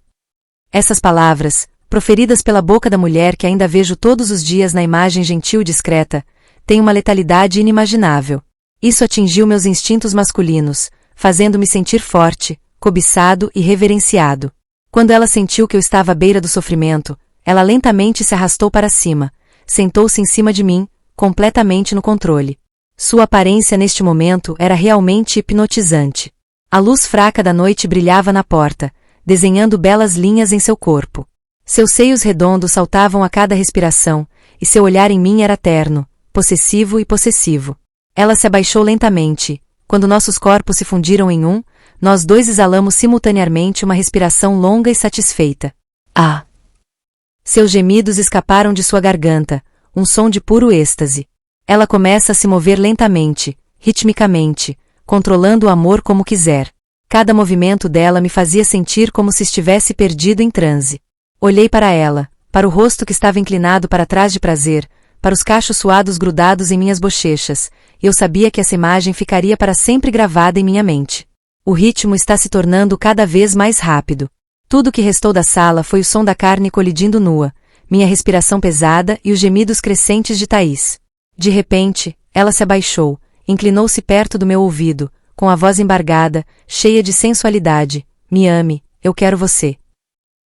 Essas palavras, proferidas pela boca da mulher que ainda vejo todos os dias na imagem gentil e discreta, têm uma letalidade inimaginável. Isso atingiu meus instintos masculinos, fazendo-me sentir forte, cobiçado e reverenciado. Quando ela sentiu que eu estava à beira do sofrimento, ela lentamente se arrastou para cima, sentou-se em cima de mim, completamente no controle. Sua aparência neste momento era realmente hipnotizante. A luz fraca da noite brilhava na porta, desenhando belas linhas em seu corpo. Seus seios redondos saltavam a cada respiração, e seu olhar em mim era terno, possessivo e possessivo. Ela se abaixou lentamente. Quando nossos corpos se fundiram em um, nós dois exalamos simultaneamente uma respiração longa e satisfeita. Ah! Seus gemidos escaparam de sua garganta, um som de puro êxtase. Ela começa a se mover lentamente, ritmicamente, controlando o amor como quiser. Cada movimento dela me fazia sentir como se estivesse perdido em transe. Olhei para ela, para o rosto que estava inclinado para trás de prazer, para os cachos suados grudados em minhas bochechas, e eu sabia que essa imagem ficaria para sempre gravada em minha mente. O ritmo está se tornando cada vez mais rápido. Tudo o que restou da sala foi o som da carne colidindo nua, minha respiração pesada e os gemidos crescentes de Thaís. De repente, ela se abaixou, inclinou-se perto do meu ouvido, com a voz embargada, cheia de sensualidade. Me ame, eu quero você.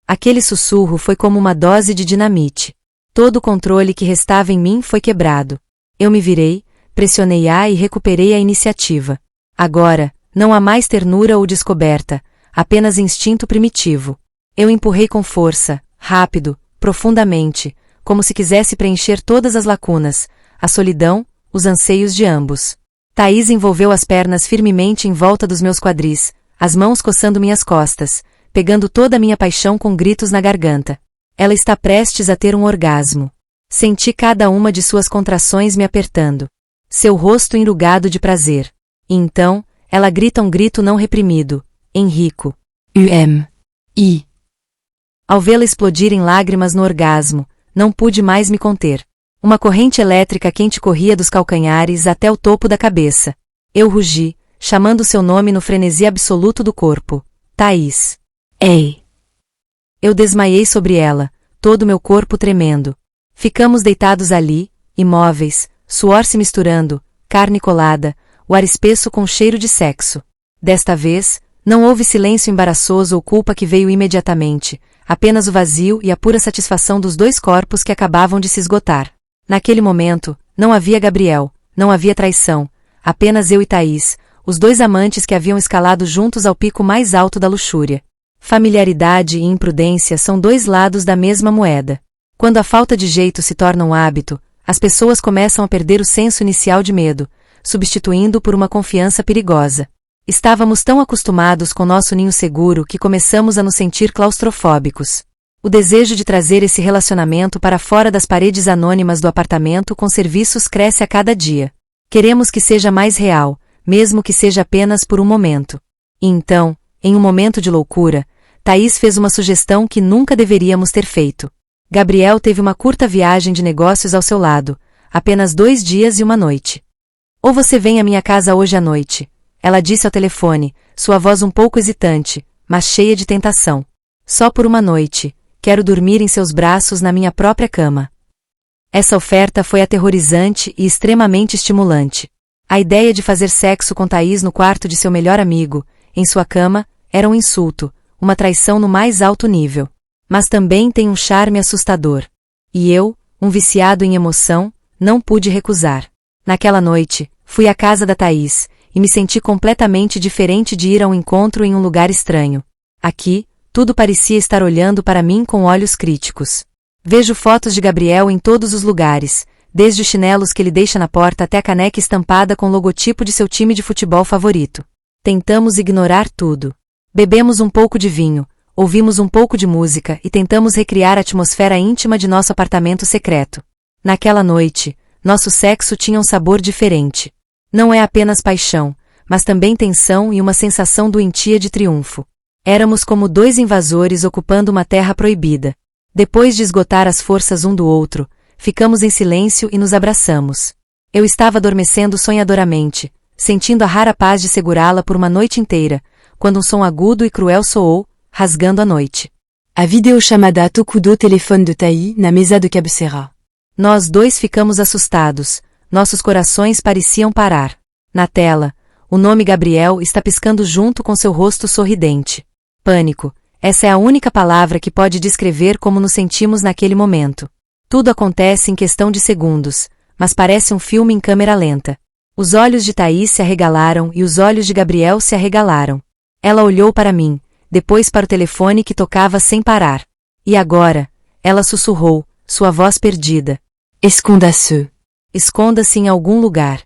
Aquele sussurro foi como uma dose de dinamite. Todo o controle que restava em mim foi quebrado. Eu me virei, pressionei-a e recuperei a iniciativa. Agora, não há mais ternura ou descoberta, apenas instinto primitivo. Eu empurrei com força, rápido, profundamente, como se quisesse preencher todas as lacunas, a solidão, os anseios de ambos. Thaís envolveu as pernas firmemente em volta dos meus quadris, as mãos coçando minhas costas, pegando toda a minha paixão com gritos na garganta. Ela está prestes a ter um orgasmo. Senti cada uma de suas contrações me apertando. Seu rosto enrugado de prazer. E então, ela grita um grito não reprimido. Henrico. I. Ao vê-la explodir em lágrimas no orgasmo, não pude mais me conter. Uma corrente elétrica quente corria dos calcanhares até o topo da cabeça. Eu rugi, chamando seu nome no frenesi absoluto do corpo. Thaís. Ei. Eu desmaiei sobre ela, todo meu corpo tremendo. Ficamos deitados ali, imóveis, suor se misturando, carne colada, o ar espesso com cheiro de sexo. Desta vez, não houve silêncio embaraçoso ou culpa que veio imediatamente, apenas o vazio e a pura satisfação dos dois corpos que acabavam de se esgotar. Naquele momento, não havia Gabriel, não havia traição, apenas eu e Thaís, os dois amantes que haviam escalado juntos ao pico mais alto da luxúria. Familiaridade e imprudência são dois lados da mesma moeda. Quando a falta de jeito se torna um hábito, as pessoas começam a perder o senso inicial de medo, substituindo por uma confiança perigosa. Estávamos tão acostumados com nosso ninho seguro que começamos a nos sentir claustrofóbicos. O desejo de trazer esse relacionamento para fora das paredes anônimas do apartamento com serviços cresce a cada dia. Queremos que seja mais real, mesmo que seja apenas por um momento. E então, em um momento de loucura, Thaís fez uma sugestão que nunca deveríamos ter feito. Gabriel teve uma curta viagem de negócios ao seu lado, apenas 2 dias e uma noite. Ou você vem à minha casa hoje à noite, ela disse ao telefone, sua voz um pouco hesitante, mas cheia de tentação. Só por uma noite, quero dormir em seus braços na minha própria cama. Essa oferta foi aterrorizante e extremamente estimulante. A ideia de fazer sexo com Thaís no quarto de seu melhor amigo, em sua cama, era um insulto, uma traição no mais alto nível. Mas também tem um charme assustador. E eu, um viciado em emoção, não pude recusar. Naquela noite, fui à casa da Thaís, e me senti completamente diferente de ir a um encontro em um lugar estranho. Aqui, tudo parecia estar olhando para mim com olhos críticos. Vejo fotos de Gabriel em todos os lugares, desde os chinelos que ele deixa na porta até a caneca estampada com o logotipo de seu time de futebol favorito. Tentamos ignorar tudo. Bebemos um pouco de vinho, ouvimos um pouco de música e tentamos recriar a atmosfera íntima de nosso apartamento secreto. Naquela noite, nosso sexo tinha um sabor diferente. Não é apenas paixão, mas também tensão e uma sensação doentia de triunfo. Éramos como 2 invasores ocupando uma terra proibida. Depois de esgotar as forças um do outro, ficamos em silêncio e nos abraçamos. Eu estava adormecendo sonhadoramente, sentindo a rara paz de segurá-la por uma noite inteira, quando um som agudo e cruel soou, rasgando a noite. A videochamada tocou do telefone de Thaís na mesa de cabeceira. Nós dois ficamos assustados, nossos corações pareciam parar. Na tela, o nome Gabriel está piscando junto com seu rosto sorridente. Pânico, essa é a única palavra que pode descrever como nos sentimos naquele momento. Tudo acontece em questão de segundos, mas parece um filme em câmera lenta. Os olhos de Thaís se arregalaram e os olhos de Gabriel se arregalaram. Ela olhou para mim, depois para o telefone que tocava sem parar. E agora, ela sussurrou, sua voz perdida. Esconda-se. Esconda-se em algum lugar.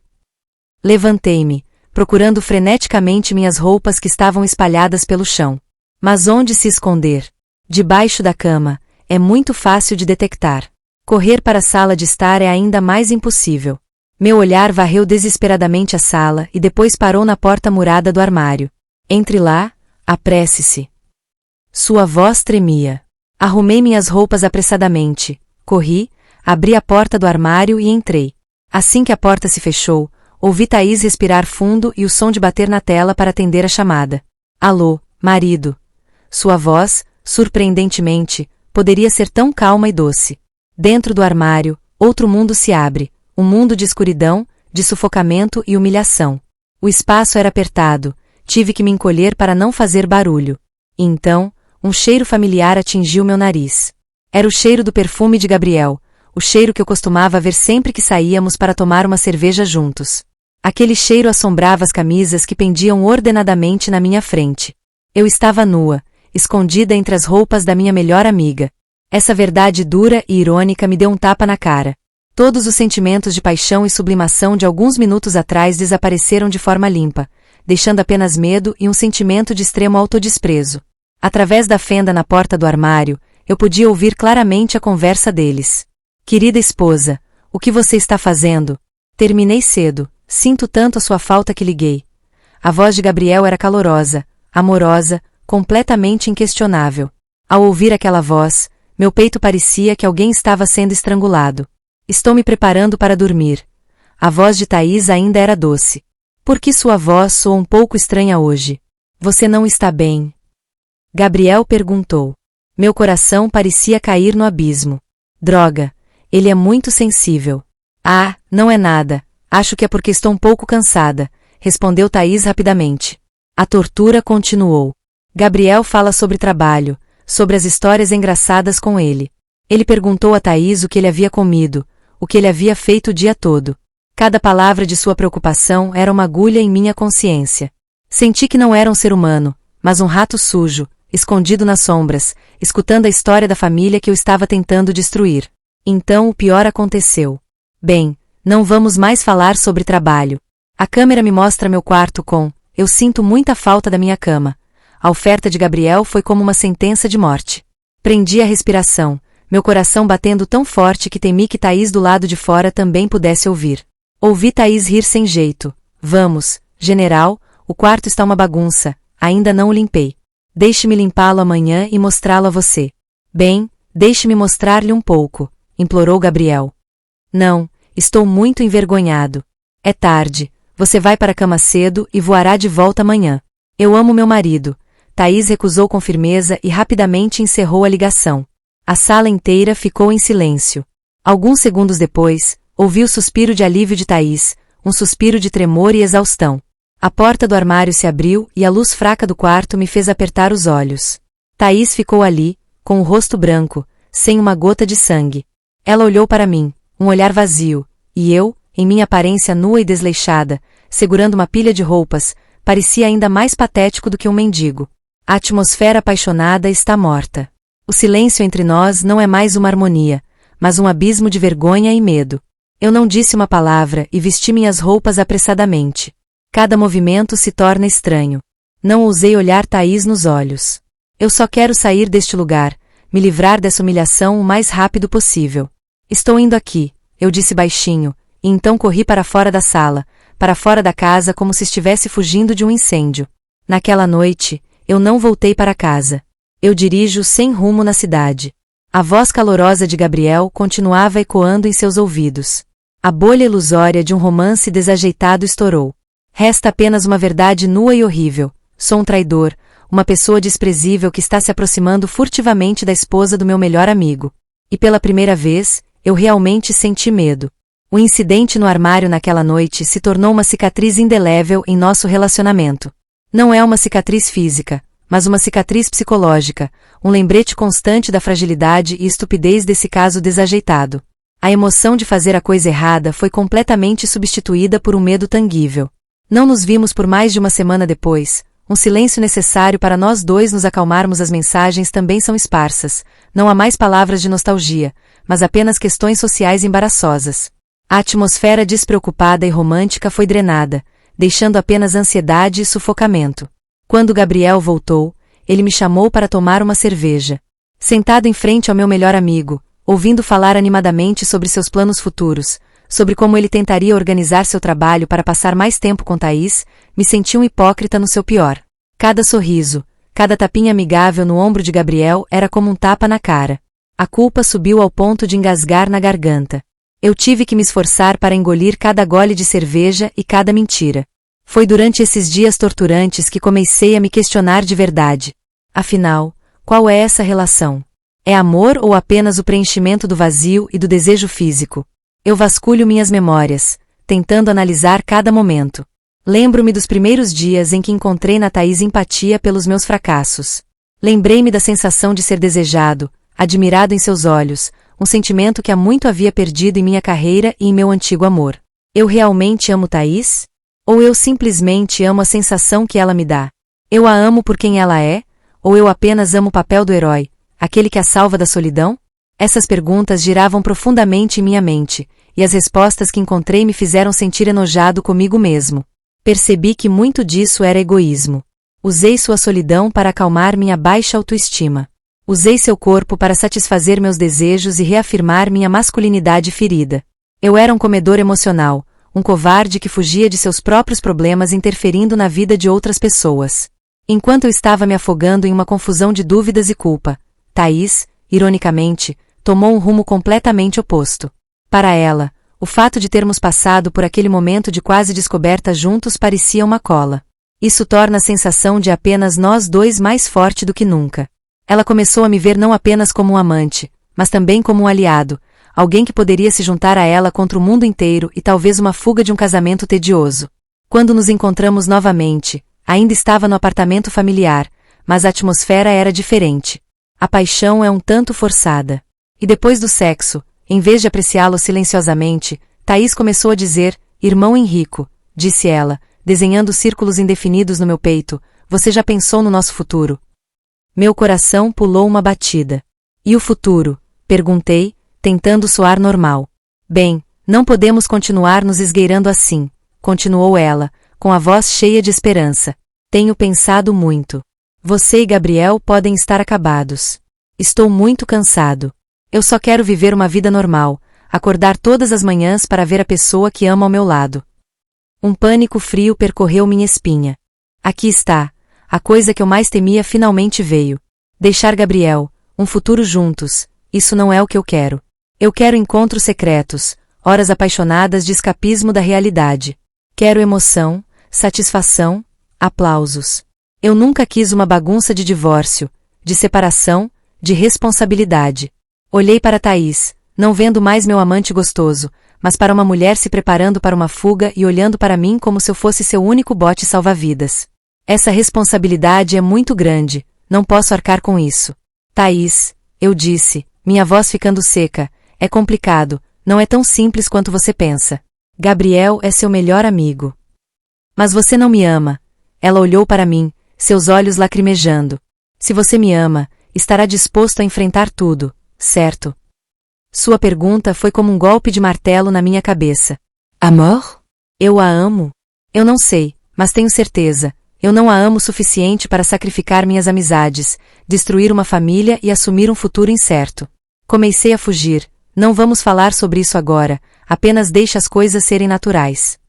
Levantei-me, procurando freneticamente minhas roupas que estavam espalhadas pelo chão. Mas onde se esconder? Debaixo da cama, é muito fácil de detectar. Correr para a sala de estar é ainda mais impossível. Meu olhar varreu desesperadamente a sala e depois parou na porta murada do armário. Entre lá, apresse-se. Sua voz tremia. Arrumei minhas roupas apressadamente, corri, abri a porta do armário e entrei. Assim que a porta se fechou, ouvi Thaís respirar fundo e o som de bater na tela para atender a chamada. Alô, marido. Sua voz, surpreendentemente, poderia ser tão calma e doce. Dentro do armário, outro mundo se abre, um mundo de escuridão, de sufocamento e humilhação. O espaço era apertado, tive que me encolher para não fazer barulho. E então, um cheiro familiar atingiu meu nariz. Era o cheiro do perfume de Gabriel, o cheiro que eu costumava ver sempre que saíamos para tomar uma cerveja juntos. Aquele cheiro assombrava as camisas que pendiam ordenadamente na minha frente. Eu estava nua, escondida entre as roupas da minha melhor amiga. Essa verdade dura e irônica me deu um tapa na cara. Todos os sentimentos de paixão e sublimação de alguns minutos atrás desapareceram de forma limpa, deixando apenas medo e um sentimento de extremo autodesprezo. Através da fenda na porta do armário, eu podia ouvir claramente a conversa deles. Querida esposa, o que você está fazendo? Terminei cedo, sinto tanto a sua falta que liguei. A voz de Gabriel era calorosa, amorosa, completamente inquestionável. Ao ouvir aquela voz, meu peito parecia que alguém estava sendo estrangulado. Estou me preparando para dormir. A voz de Thaís ainda era doce. Por que sua voz soa um pouco estranha hoje? Você não está bem? Gabriel perguntou. Meu coração parecia cair no abismo. Droga, ele é muito sensível. Ah, não é nada, acho que é porque estou um pouco cansada, respondeu Thaís rapidamente. A tortura continuou. Gabriel fala sobre trabalho, sobre as histórias engraçadas com ele. Ele perguntou a Thaís o que ele havia comido, o que ele havia feito o dia todo. Cada palavra de sua preocupação era uma agulha em minha consciência. Senti que não era um ser humano, mas um rato sujo, escondido nas sombras, escutando a história da família que eu estava tentando destruir. Então o pior aconteceu. Bem, não vamos mais falar sobre trabalho. A câmera me mostra meu quarto com: eu sinto muita falta da minha cama. A oferta de Gabriel foi como uma sentença de morte. Prendi a respiração, meu coração batendo tão forte que temi que Thaís do lado de fora também pudesse ouvir. Ouvi Thaís rir sem jeito. Vamos, general, o quarto está uma bagunça, ainda não o limpei. Deixe-me limpá-lo amanhã e mostrá-lo a você. Bem, deixe-me mostrar-lhe um pouco, implorou Gabriel. Não, estou muito envergonhado. É tarde, você vai para a cama cedo e voará de volta amanhã. Eu amo meu marido. Thaís recusou com firmeza e rapidamente encerrou a ligação. A sala inteira ficou em silêncio. Alguns segundos depois, ouvi o suspiro de alívio de Thaís, um suspiro de tremor e exaustão. A porta do armário se abriu e a luz fraca do quarto me fez apertar os olhos. Thaís ficou ali, com o rosto branco, sem uma gota de sangue. Ela olhou para mim, um olhar vazio, e eu, em minha aparência nua e desleixada, segurando uma pilha de roupas, parecia ainda mais patético do que um mendigo. A atmosfera apaixonada está morta. O silêncio entre nós não é mais uma harmonia, mas um abismo de vergonha e medo. Eu não disse uma palavra e vesti minhas roupas apressadamente. Cada movimento se torna estranho. Não ousei olhar Thaís nos olhos. Eu só quero sair deste lugar, me livrar dessa humilhação o mais rápido possível. Estou indo aqui, eu disse baixinho, e então corri para fora da sala, para fora da casa como se estivesse fugindo de um incêndio. Naquela noite, eu não voltei para casa. Eu dirijo sem rumo na cidade. A voz calorosa de Gabriel continuava ecoando em seus ouvidos. A bolha ilusória de um romance desajeitado estourou. Resta apenas uma verdade nua e horrível. Sou um traidor, uma pessoa desprezível que está se aproximando furtivamente da esposa do meu melhor amigo. E pela primeira vez, eu realmente senti medo. O incidente no armário naquela noite se tornou uma cicatriz indelével em nosso relacionamento. Não é uma cicatriz física, mas uma cicatriz psicológica, um lembrete constante da fragilidade e estupidez desse caso desajeitado. A emoção de fazer a coisa errada foi completamente substituída por um medo tangível. Não nos vimos por mais de uma semana depois. Um silêncio necessário para nós dois nos acalmarmos. As mensagens também são esparsas. Não há mais palavras de nostalgia, mas apenas questões sociais embaraçosas. A atmosfera despreocupada e romântica foi drenada, deixando apenas ansiedade e sufocamento. Quando Gabriel voltou, ele me chamou para tomar uma cerveja. Sentado em frente ao meu melhor amigo, ouvindo falar animadamente sobre seus planos futuros, sobre como ele tentaria organizar seu trabalho para passar mais tempo com Thaís, me senti um hipócrita no seu pior. Cada sorriso, cada tapinha amigável no ombro de Gabriel era como um tapa na cara. A culpa subiu ao ponto de engasgar na garganta. Eu tive que me esforçar para engolir cada gole de cerveja e cada mentira. Foi durante esses dias torturantes que comecei a me questionar de verdade. Afinal, qual é essa relação? É amor ou apenas o preenchimento do vazio e do desejo físico? Eu vasculho minhas memórias, tentando analisar cada momento. Lembro-me dos primeiros dias em que encontrei na Thaís empatia pelos meus fracassos. Lembrei-me da sensação de ser desejado, admirado em seus olhos, um sentimento que há muito havia perdido em minha carreira e em meu antigo amor. Eu realmente amo Thaís? Ou eu simplesmente amo a sensação que ela me dá? Eu a amo por quem ela é? Ou eu apenas amo o papel do herói, aquele que a salva da solidão? Essas perguntas giravam profundamente em minha mente, e as respostas que encontrei me fizeram sentir enojado comigo mesmo. Percebi que muito disso era egoísmo. Usei sua solidão para acalmar minha baixa autoestima. Usei seu corpo para satisfazer meus desejos e reafirmar minha masculinidade ferida. Eu era um comedor emocional, um covarde que fugia de seus próprios problemas interferindo na vida de outras pessoas. Enquanto eu estava me afogando em uma confusão de dúvidas e culpa, Thaís, ironicamente, tomou um rumo completamente oposto. Para ela, o fato de termos passado por aquele momento de quase descoberta juntos parecia uma cola. Isso torna a sensação de apenas nós dois mais forte do que nunca. Ela começou a me ver não apenas como um amante, mas também como um aliado, alguém que poderia se juntar a ela contra o mundo inteiro e talvez uma fuga de um casamento tedioso. Quando nos encontramos novamente, ainda estava no apartamento familiar, mas a atmosfera era diferente. A paixão é um tanto forçada. E depois do sexo, em vez de apreciá-lo silenciosamente, Thaís começou a dizer, irmão Henrico, disse ela, desenhando círculos indefinidos no meu peito, você já pensou no nosso futuro? Meu coração pulou uma batida. E o futuro? Perguntei, tentando soar normal. Bem, não podemos continuar nos esgueirando assim, continuou ela, com a voz cheia de esperança. Tenho pensado muito. Você e Gabriel podem estar acabados. Estou muito cansado. Eu só quero viver uma vida normal, acordar todas as manhãs para ver a pessoa que amo ao meu lado. Um pânico frio percorreu minha espinha. Aqui está. A coisa que eu mais temia finalmente veio. Deixar Gabriel, um futuro juntos, isso não é o que eu quero. Eu quero encontros secretos, horas apaixonadas de escapismo da realidade. Quero emoção, satisfação, aplausos. Eu nunca quis uma bagunça de divórcio, de separação, de responsabilidade. Olhei para Thaís, não vendo mais meu amante gostoso, mas para uma mulher se preparando para uma fuga e olhando para mim como se eu fosse seu único bote salva-vidas. Essa responsabilidade é muito grande, não posso arcar com isso. Thaís, eu disse, minha voz ficando seca, é complicado, não é tão simples quanto você pensa. Gabriel é seu melhor amigo. Mas você não me ama. Ela olhou para mim, seus olhos lacrimejando. Se você me ama, estará disposto a enfrentar tudo, certo? Sua pergunta foi como um golpe de martelo na minha cabeça. Amor? Eu a amo? Eu não sei, mas tenho certeza. Eu não a amo o suficiente para sacrificar minhas amizades, destruir uma família e assumir um futuro incerto. Comecei a fugir. Não vamos falar sobre isso agora, apenas deixe as coisas serem naturais.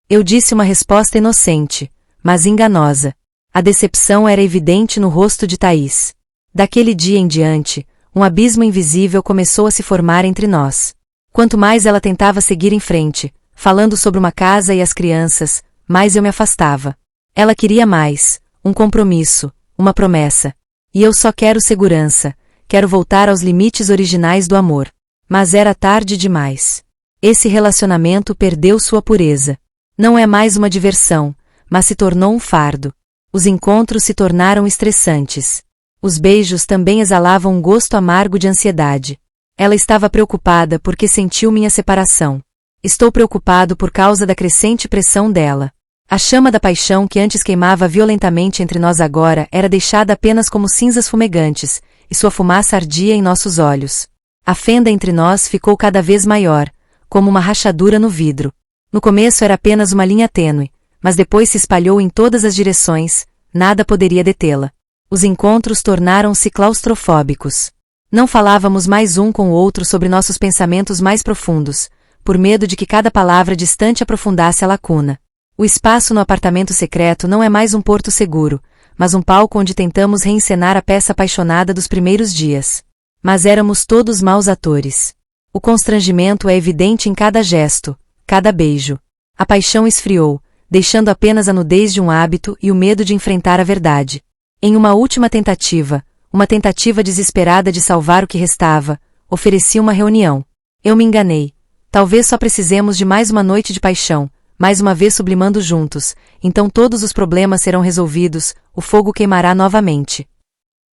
Eu disse uma resposta inocente, mas enganosa. A decepção era evidente no rosto de Thaís. Daquele dia em diante, um abismo invisível começou a se formar entre nós. Quanto mais ela tentava seguir em frente, falando sobre uma casa e as crianças, mais eu me afastava. Ela queria mais, um compromisso, uma promessa. E eu só quero segurança, quero voltar aos limites originais do amor. Mas era tarde demais. Esse relacionamento perdeu sua pureza. Não é mais uma diversão, mas se tornou um fardo. Os encontros se tornaram estressantes. Os beijos também exalavam um gosto amargo de ansiedade. Ela estava preocupada porque sentiu minha separação. Estou preocupado por causa da crescente pressão dela. A chama da paixão que antes queimava violentamente entre nós agora era deixada apenas como cinzas fumegantes, e sua fumaça ardia em nossos olhos. A fenda entre nós ficou cada vez maior, como uma rachadura no vidro. No começo era apenas uma linha tênue, mas depois se espalhou em todas as direções, nada poderia detê-la. Os encontros tornaram-se claustrofóbicos. Não falávamos mais um com o outro sobre nossos pensamentos mais profundos, por medo de que cada palavra distante aprofundasse a lacuna. O espaço no apartamento secreto não é mais um porto seguro, mas um palco onde tentamos reencenar a peça apaixonada dos primeiros dias. Mas éramos todos maus atores. O constrangimento é evidente em cada gesto, cada beijo. A paixão esfriou, deixando apenas a nudez de um hábito e o medo de enfrentar a verdade. Em uma última tentativa, uma tentativa desesperada de salvar o que restava, ofereci uma reunião. Eu me enganei. Talvez só precisemos de mais uma noite de paixão, mais uma vez sublimando juntos, então todos os problemas serão resolvidos, o fogo queimará novamente.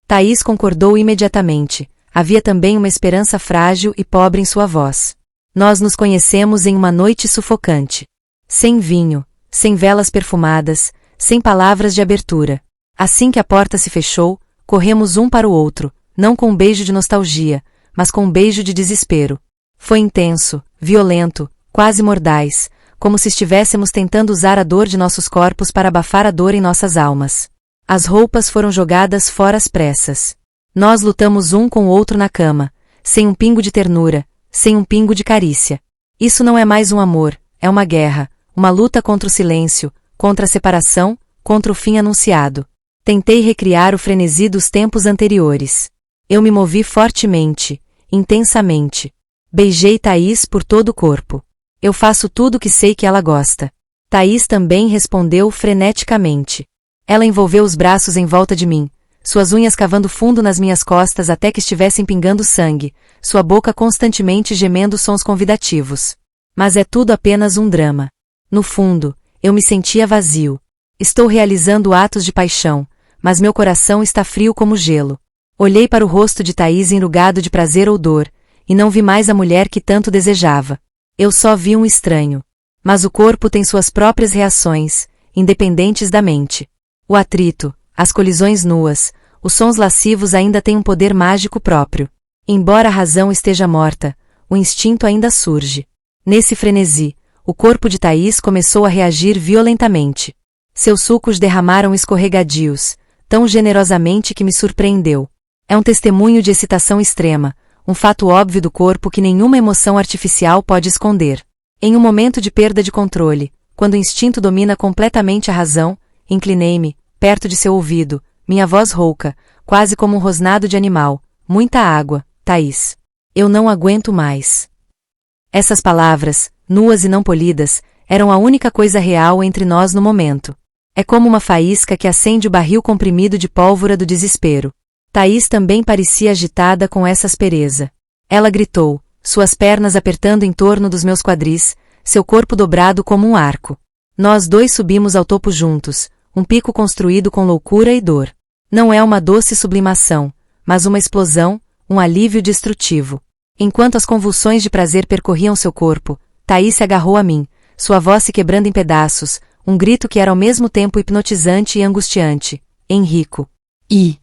Thaís concordou imediatamente. Havia também uma esperança frágil e pobre em sua voz. Nós nos conhecemos em uma noite sufocante. Sem vinho, sem velas perfumadas, sem palavras de abertura. Assim que a porta se fechou, corremos um para o outro, não com um beijo de nostalgia, mas com um beijo de desespero. Foi intenso, violento, quase mordaz, como se estivéssemos tentando usar a dor de nossos corpos para abafar a dor em nossas almas. As roupas foram jogadas fora às pressas. Nós lutamos um com o outro na cama, sem um pingo de ternura, sem um pingo de carícia. Isso não é mais um amor, é uma guerra, uma luta contra o silêncio, contra a separação, contra o fim anunciado. Tentei recriar o frenesi dos tempos anteriores. Eu me movi fortemente, intensamente. Beijei Thaís por todo o corpo. Eu faço tudo o que sei que ela gosta. Thaís também respondeu freneticamente. Ela envolveu os braços em volta de mim, suas unhas cavando fundo nas minhas costas até que estivessem pingando sangue, sua boca constantemente gemendo sons convidativos. Mas é tudo apenas um drama. No fundo, eu me sentia vazio. Estou realizando atos de paixão, mas meu coração está frio como gelo. Olhei para o rosto de Thaís enrugado de prazer ou dor, e não vi mais a mulher que tanto desejava. Eu só vi um estranho. Mas o corpo tem suas próprias reações, independentes da mente. O atrito, as colisões nuas, os sons lascivos ainda têm um poder mágico próprio. Embora a razão esteja morta, o instinto ainda surge. Nesse frenesi, o corpo de Thaís começou a reagir violentamente. Seus sulcos derramaram escorregadios, tão generosamente que me surpreendeu. É um testemunho de excitação extrema, um fato óbvio do corpo que nenhuma emoção artificial pode esconder. Em um momento de perda de controle, quando o instinto domina completamente a razão, inclinei-me, perto de seu ouvido, minha voz rouca, quase como um rosnado de animal. Muita água, Thaís. Eu não aguento mais. Essas palavras, nuas e não polidas, eram a única coisa real entre nós no momento. É como uma faísca que acende o barril comprimido de pólvora do desespero. Thaís também parecia agitada com essa aspereza. Ela gritou, suas pernas apertando em torno dos meus quadris, seu corpo dobrado como um arco. Nós dois subimos ao topo juntos, um pico construído com loucura e dor. Não é uma doce sublimação, mas uma explosão, um alívio destrutivo. Enquanto as convulsões de prazer percorriam seu corpo, Thaís se agarrou a mim, sua voz se quebrando em pedaços, um grito que era ao mesmo tempo hipnotizante e angustiante. Henrico. I.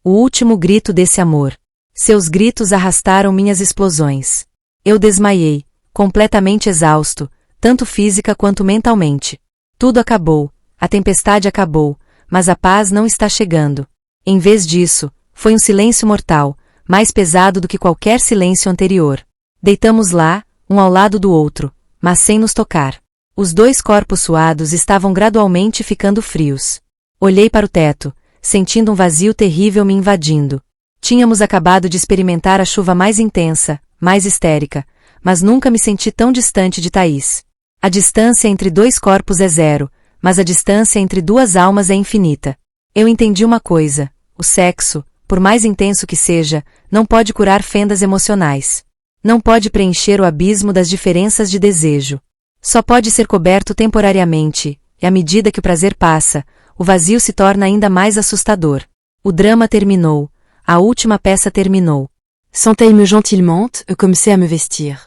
O último grito desse amor. Seus gritos arrastaram minhas explosões. Eu desmaiei, completamente exausto, tanto física quanto mentalmente. Tudo acabou, a tempestade acabou, mas a paz não está chegando. Em vez disso, foi um silêncio mortal, mais pesado do que qualquer silêncio anterior. Deitamos lá, um ao lado do outro, mas sem nos tocar. Os dois corpos suados estavam gradualmente ficando frios. Olhei para o teto, sentindo um vazio terrível me invadindo. Tínhamos acabado de experimentar a chuva mais intensa, mais histérica, mas nunca me senti tão distante de Thaís. A distância entre dois corpos é zero, mas a distância entre duas almas é infinita. Eu entendi uma coisa: o sexo, por mais intenso que seja, não pode curar fendas emocionais. Não pode preencher o abismo das diferenças de desejo. Só pode ser coberto temporariamente, e à medida que o prazer passa, o vazio se torna ainda mais assustador. O drama terminou, a última peça terminou. Sentei-me gentiment et commençai à me vestir.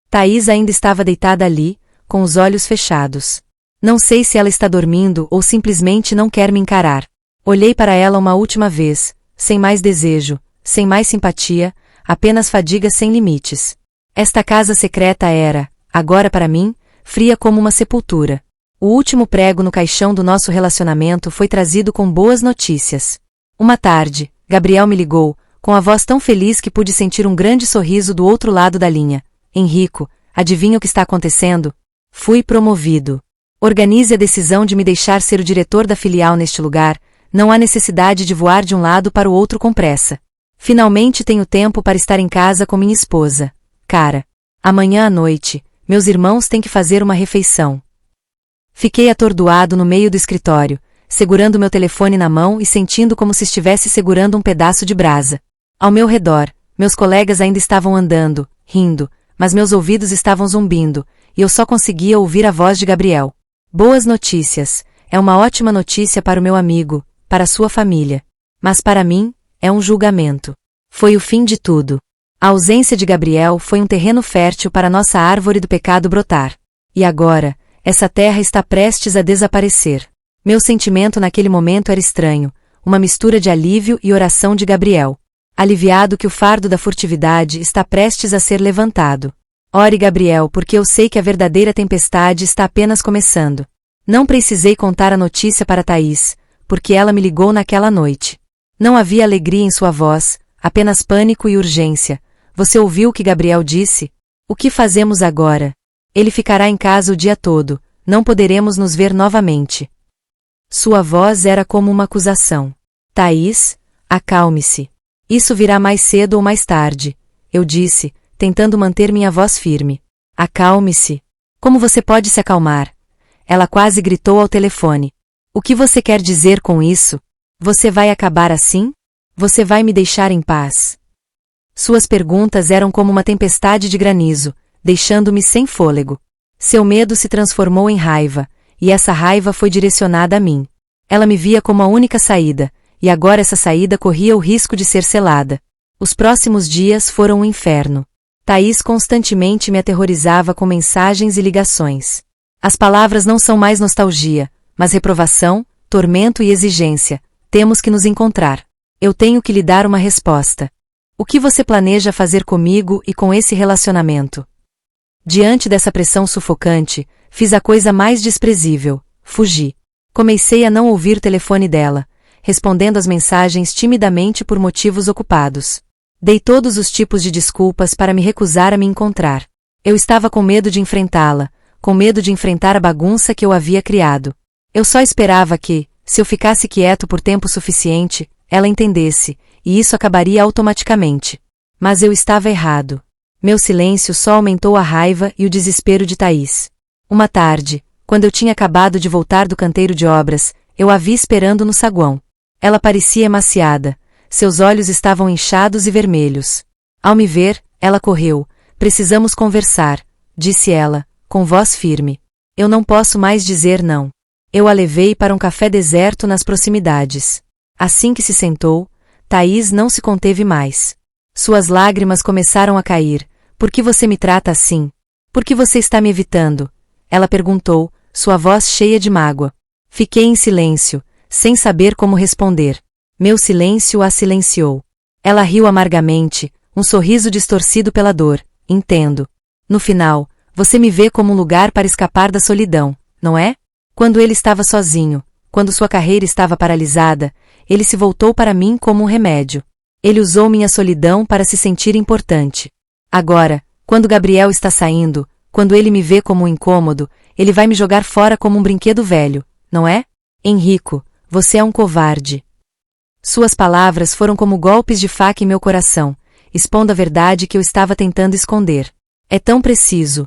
Thaís ainda estava deitada ali, com os olhos fechados. Não sei se ela está dormindo ou simplesmente não quer me encarar. Olhei para ela uma última vez, sem mais desejo, sem mais simpatia, apenas fadiga sem limites. Esta casa secreta era, agora para mim, fria como uma sepultura. O último prego no caixão do nosso relacionamento foi trazido com boas notícias. Uma tarde, Gabriel me ligou, com a voz tão feliz que pude sentir um grande sorriso do outro lado da linha. Henrico, adivinha o que está acontecendo? Fui promovido. Organize a decisão de me deixar ser o diretor da filial neste lugar, não há necessidade de voar de um lado para o outro com pressa. Finalmente tenho tempo para estar em casa com minha esposa. Cara, amanhã à noite, meus irmãos têm que fazer uma refeição. Fiquei atordoado no meio do escritório, segurando meu telefone na mão e sentindo como se estivesse segurando um pedaço de brasa. Ao meu redor, meus colegas ainda estavam andando, rindo, mas meus ouvidos estavam zumbindo, e eu só conseguia ouvir a voz de Gabriel. Boas notícias, é uma ótima notícia para o meu amigo, para a sua família. Mas para mim, é um julgamento. Foi o fim de tudo. A ausência de Gabriel foi um terreno fértil para nossa árvore do pecado brotar. E agora, essa terra está prestes a desaparecer. Meu sentimento naquele momento era estranho, uma mistura de alívio e oração de Gabriel. Aliviado que o fardo da furtividade está prestes a ser levantado. Ore, Gabriel, porque eu sei que a verdadeira tempestade está apenas começando. Não precisei contar a notícia para Thaís, porque ela me ligou naquela noite. Não havia alegria em sua voz, apenas pânico e urgência. Você ouviu o que Gabriel disse? O que fazemos agora? Ele ficará em casa o dia todo, não poderemos nos ver novamente. Sua voz era como uma acusação. Thaís, acalme-se. Isso virá mais cedo ou mais tarde, eu disse, tentando manter minha voz firme. Acalme-se. Como você pode se acalmar? Ela quase gritou ao telefone. O que você quer dizer com isso? Você vai acabar assim? Você vai me deixar em paz? Suas perguntas eram como uma tempestade de granizo, deixando-me sem fôlego. Seu medo se transformou em raiva, e essa raiva foi direcionada a mim. Ela me via como a única saída, e agora essa saída corria o risco de ser selada. Os próximos dias foram um inferno. Thaís constantemente me aterrorizava com mensagens e ligações. As palavras não são mais nostalgia, mas reprovação, tormento e exigência. Temos que nos encontrar. Eu tenho que lhe dar uma resposta. O que você planeja fazer comigo e com esse relacionamento? Diante dessa pressão sufocante, fiz a coisa mais desprezível: fugi. Comecei a não ouvir o telefone dela, respondendo às mensagens timidamente por motivos ocupados. Dei todos os tipos de desculpas para me recusar a me encontrar. Eu estava com medo de enfrentá-la, com medo de enfrentar a bagunça que eu havia criado. Eu só esperava que, se eu ficasse quieto por tempo suficiente, ela entendesse, e isso acabaria automaticamente. Mas eu estava errado. Meu silêncio só aumentou a raiva e o desespero de Thaís. Uma tarde, quando eu tinha acabado de voltar do canteiro de obras, eu a vi esperando no saguão. Ela parecia emaciada, seus olhos estavam inchados e vermelhos. Ao me ver, ela correu. Precisamos conversar, disse ela, com voz firme. Eu não posso mais dizer não. Eu a levei para um café deserto nas proximidades. Assim que se sentou, Thaís não se conteve mais. Suas lágrimas começaram a cair. Por que você me trata assim? Por que você está me evitando? Ela perguntou, sua voz cheia de mágoa. Fiquei em silêncio, sem saber como responder. Meu silêncio a silenciou. Ela riu amargamente, um sorriso distorcido pela dor. Entendo. No final, você me vê como um lugar para escapar da solidão, não é? Quando ele estava sozinho, quando sua carreira estava paralisada, ele se voltou para mim como um remédio. Ele usou minha solidão para se sentir importante. Agora, quando Gabriel está saindo, quando ele me vê como um incômodo, ele vai me jogar fora como um brinquedo velho, não é? Enrico, você é um covarde. Suas palavras foram como golpes de faca em meu coração, expondo a verdade que eu estava tentando esconder. É tão preciso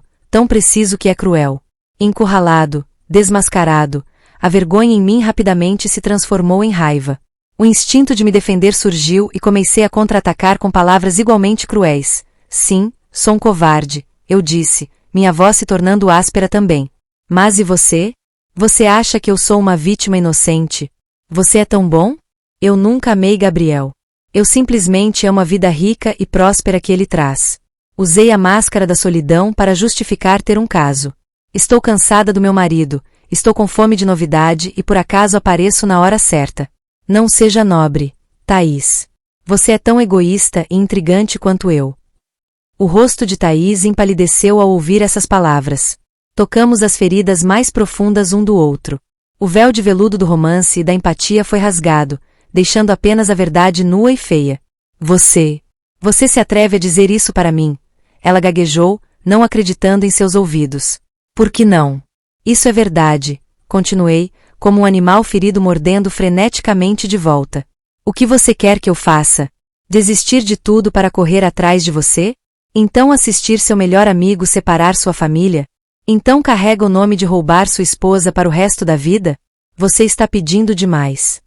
que é cruel. Encurralado, desmascarado, a vergonha em mim rapidamente se transformou em raiva. O instinto de me defender surgiu e comecei a contra-atacar com palavras igualmente cruéis. Sim, sou um covarde, eu disse, minha voz se tornando áspera também. Mas e você? Você acha que eu sou uma vítima inocente? Você é tão bom? Eu nunca amei Gabriel. Eu simplesmente amo a vida rica e próspera que ele traz. Usei a máscara da solidão para justificar ter um caso. Estou cansada do meu marido, estou com fome de novidade e por acaso apareço na hora certa. Não seja nobre, Thaís. Você é tão egoísta e intrigante quanto eu. O rosto de Thaís empalideceu ao ouvir essas palavras. Tocamos as feridas mais profundas um do outro. O véu de veludo do romance e da empatia foi rasgado, deixando apenas a verdade nua e feia. Você se atreve a dizer isso para mim? Ela gaguejou, não acreditando em seus ouvidos. Por que não? Isso é verdade, continuei, como um animal ferido mordendo freneticamente de volta. O que você quer que eu faça? Desistir de tudo para correr atrás de você? Então assistir seu melhor amigo separar sua família? Então carrega o nome de roubar sua esposa para o resto da vida? Você está pedindo demais.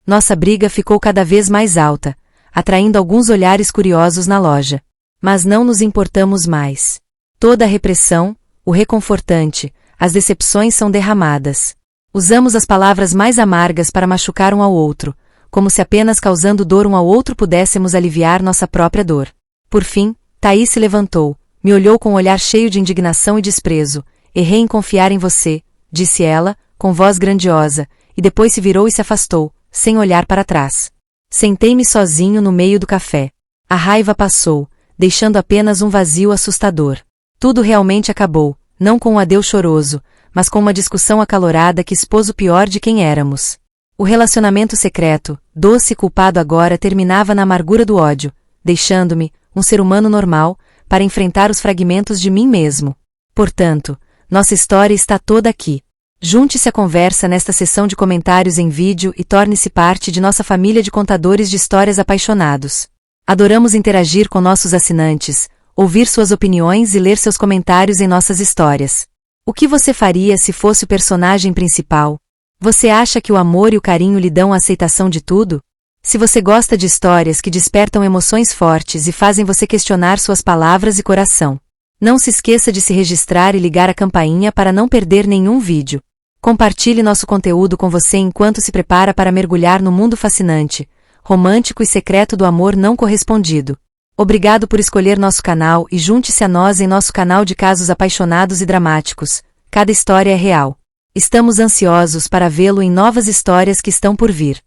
Nossa briga ficou cada vez mais alta, atraindo alguns olhares curiosos na loja. Mas não nos importamos mais. Toda a repressão, o reconfortante, as decepções são derramadas. Usamos as palavras mais amargas para machucar um ao outro, como se apenas causando dor um ao outro pudéssemos aliviar nossa própria dor. Por fim, Thaís se levantou, me olhou com um olhar cheio de indignação e desprezo. Errei em confiar em você, disse ela, com voz grandiosa, e depois se virou e se afastou, sem olhar para trás. Sentei-me sozinho no meio do café. A raiva passou, deixando apenas um vazio assustador. Tudo realmente acabou, não com um adeus choroso, mas com uma discussão acalorada que expôs o pior de quem éramos. O relacionamento secreto, doce e culpado agora terminava na amargura do ódio, deixando-me, um ser humano normal, para enfrentar os fragmentos de mim mesmo. Portanto, nossa história está toda aqui. Junte-se à conversa nesta sessão de comentários em vídeo e torne-se parte de nossa família de contadores de histórias apaixonados. Adoramos interagir com nossos assinantes, ouvir suas opiniões e ler seus comentários em nossas histórias. O que você faria se fosse o personagem principal? Você acha que o amor e o carinho lhe dão a aceitação de tudo? Se você gosta de histórias que despertam emoções fortes e fazem você questionar suas palavras e coração, não se esqueça de se registrar e ligar a campainha para não perder nenhum vídeo. Compartilhe nosso conteúdo com você enquanto se prepara para mergulhar no mundo fascinante, romântico e secreto do amor não correspondido. Obrigado por escolher nosso canal e junte-se a nós em nosso canal de casos apaixonados e dramáticos. Cada história é real. Estamos ansiosos para vê-lo em novas histórias que estão por vir.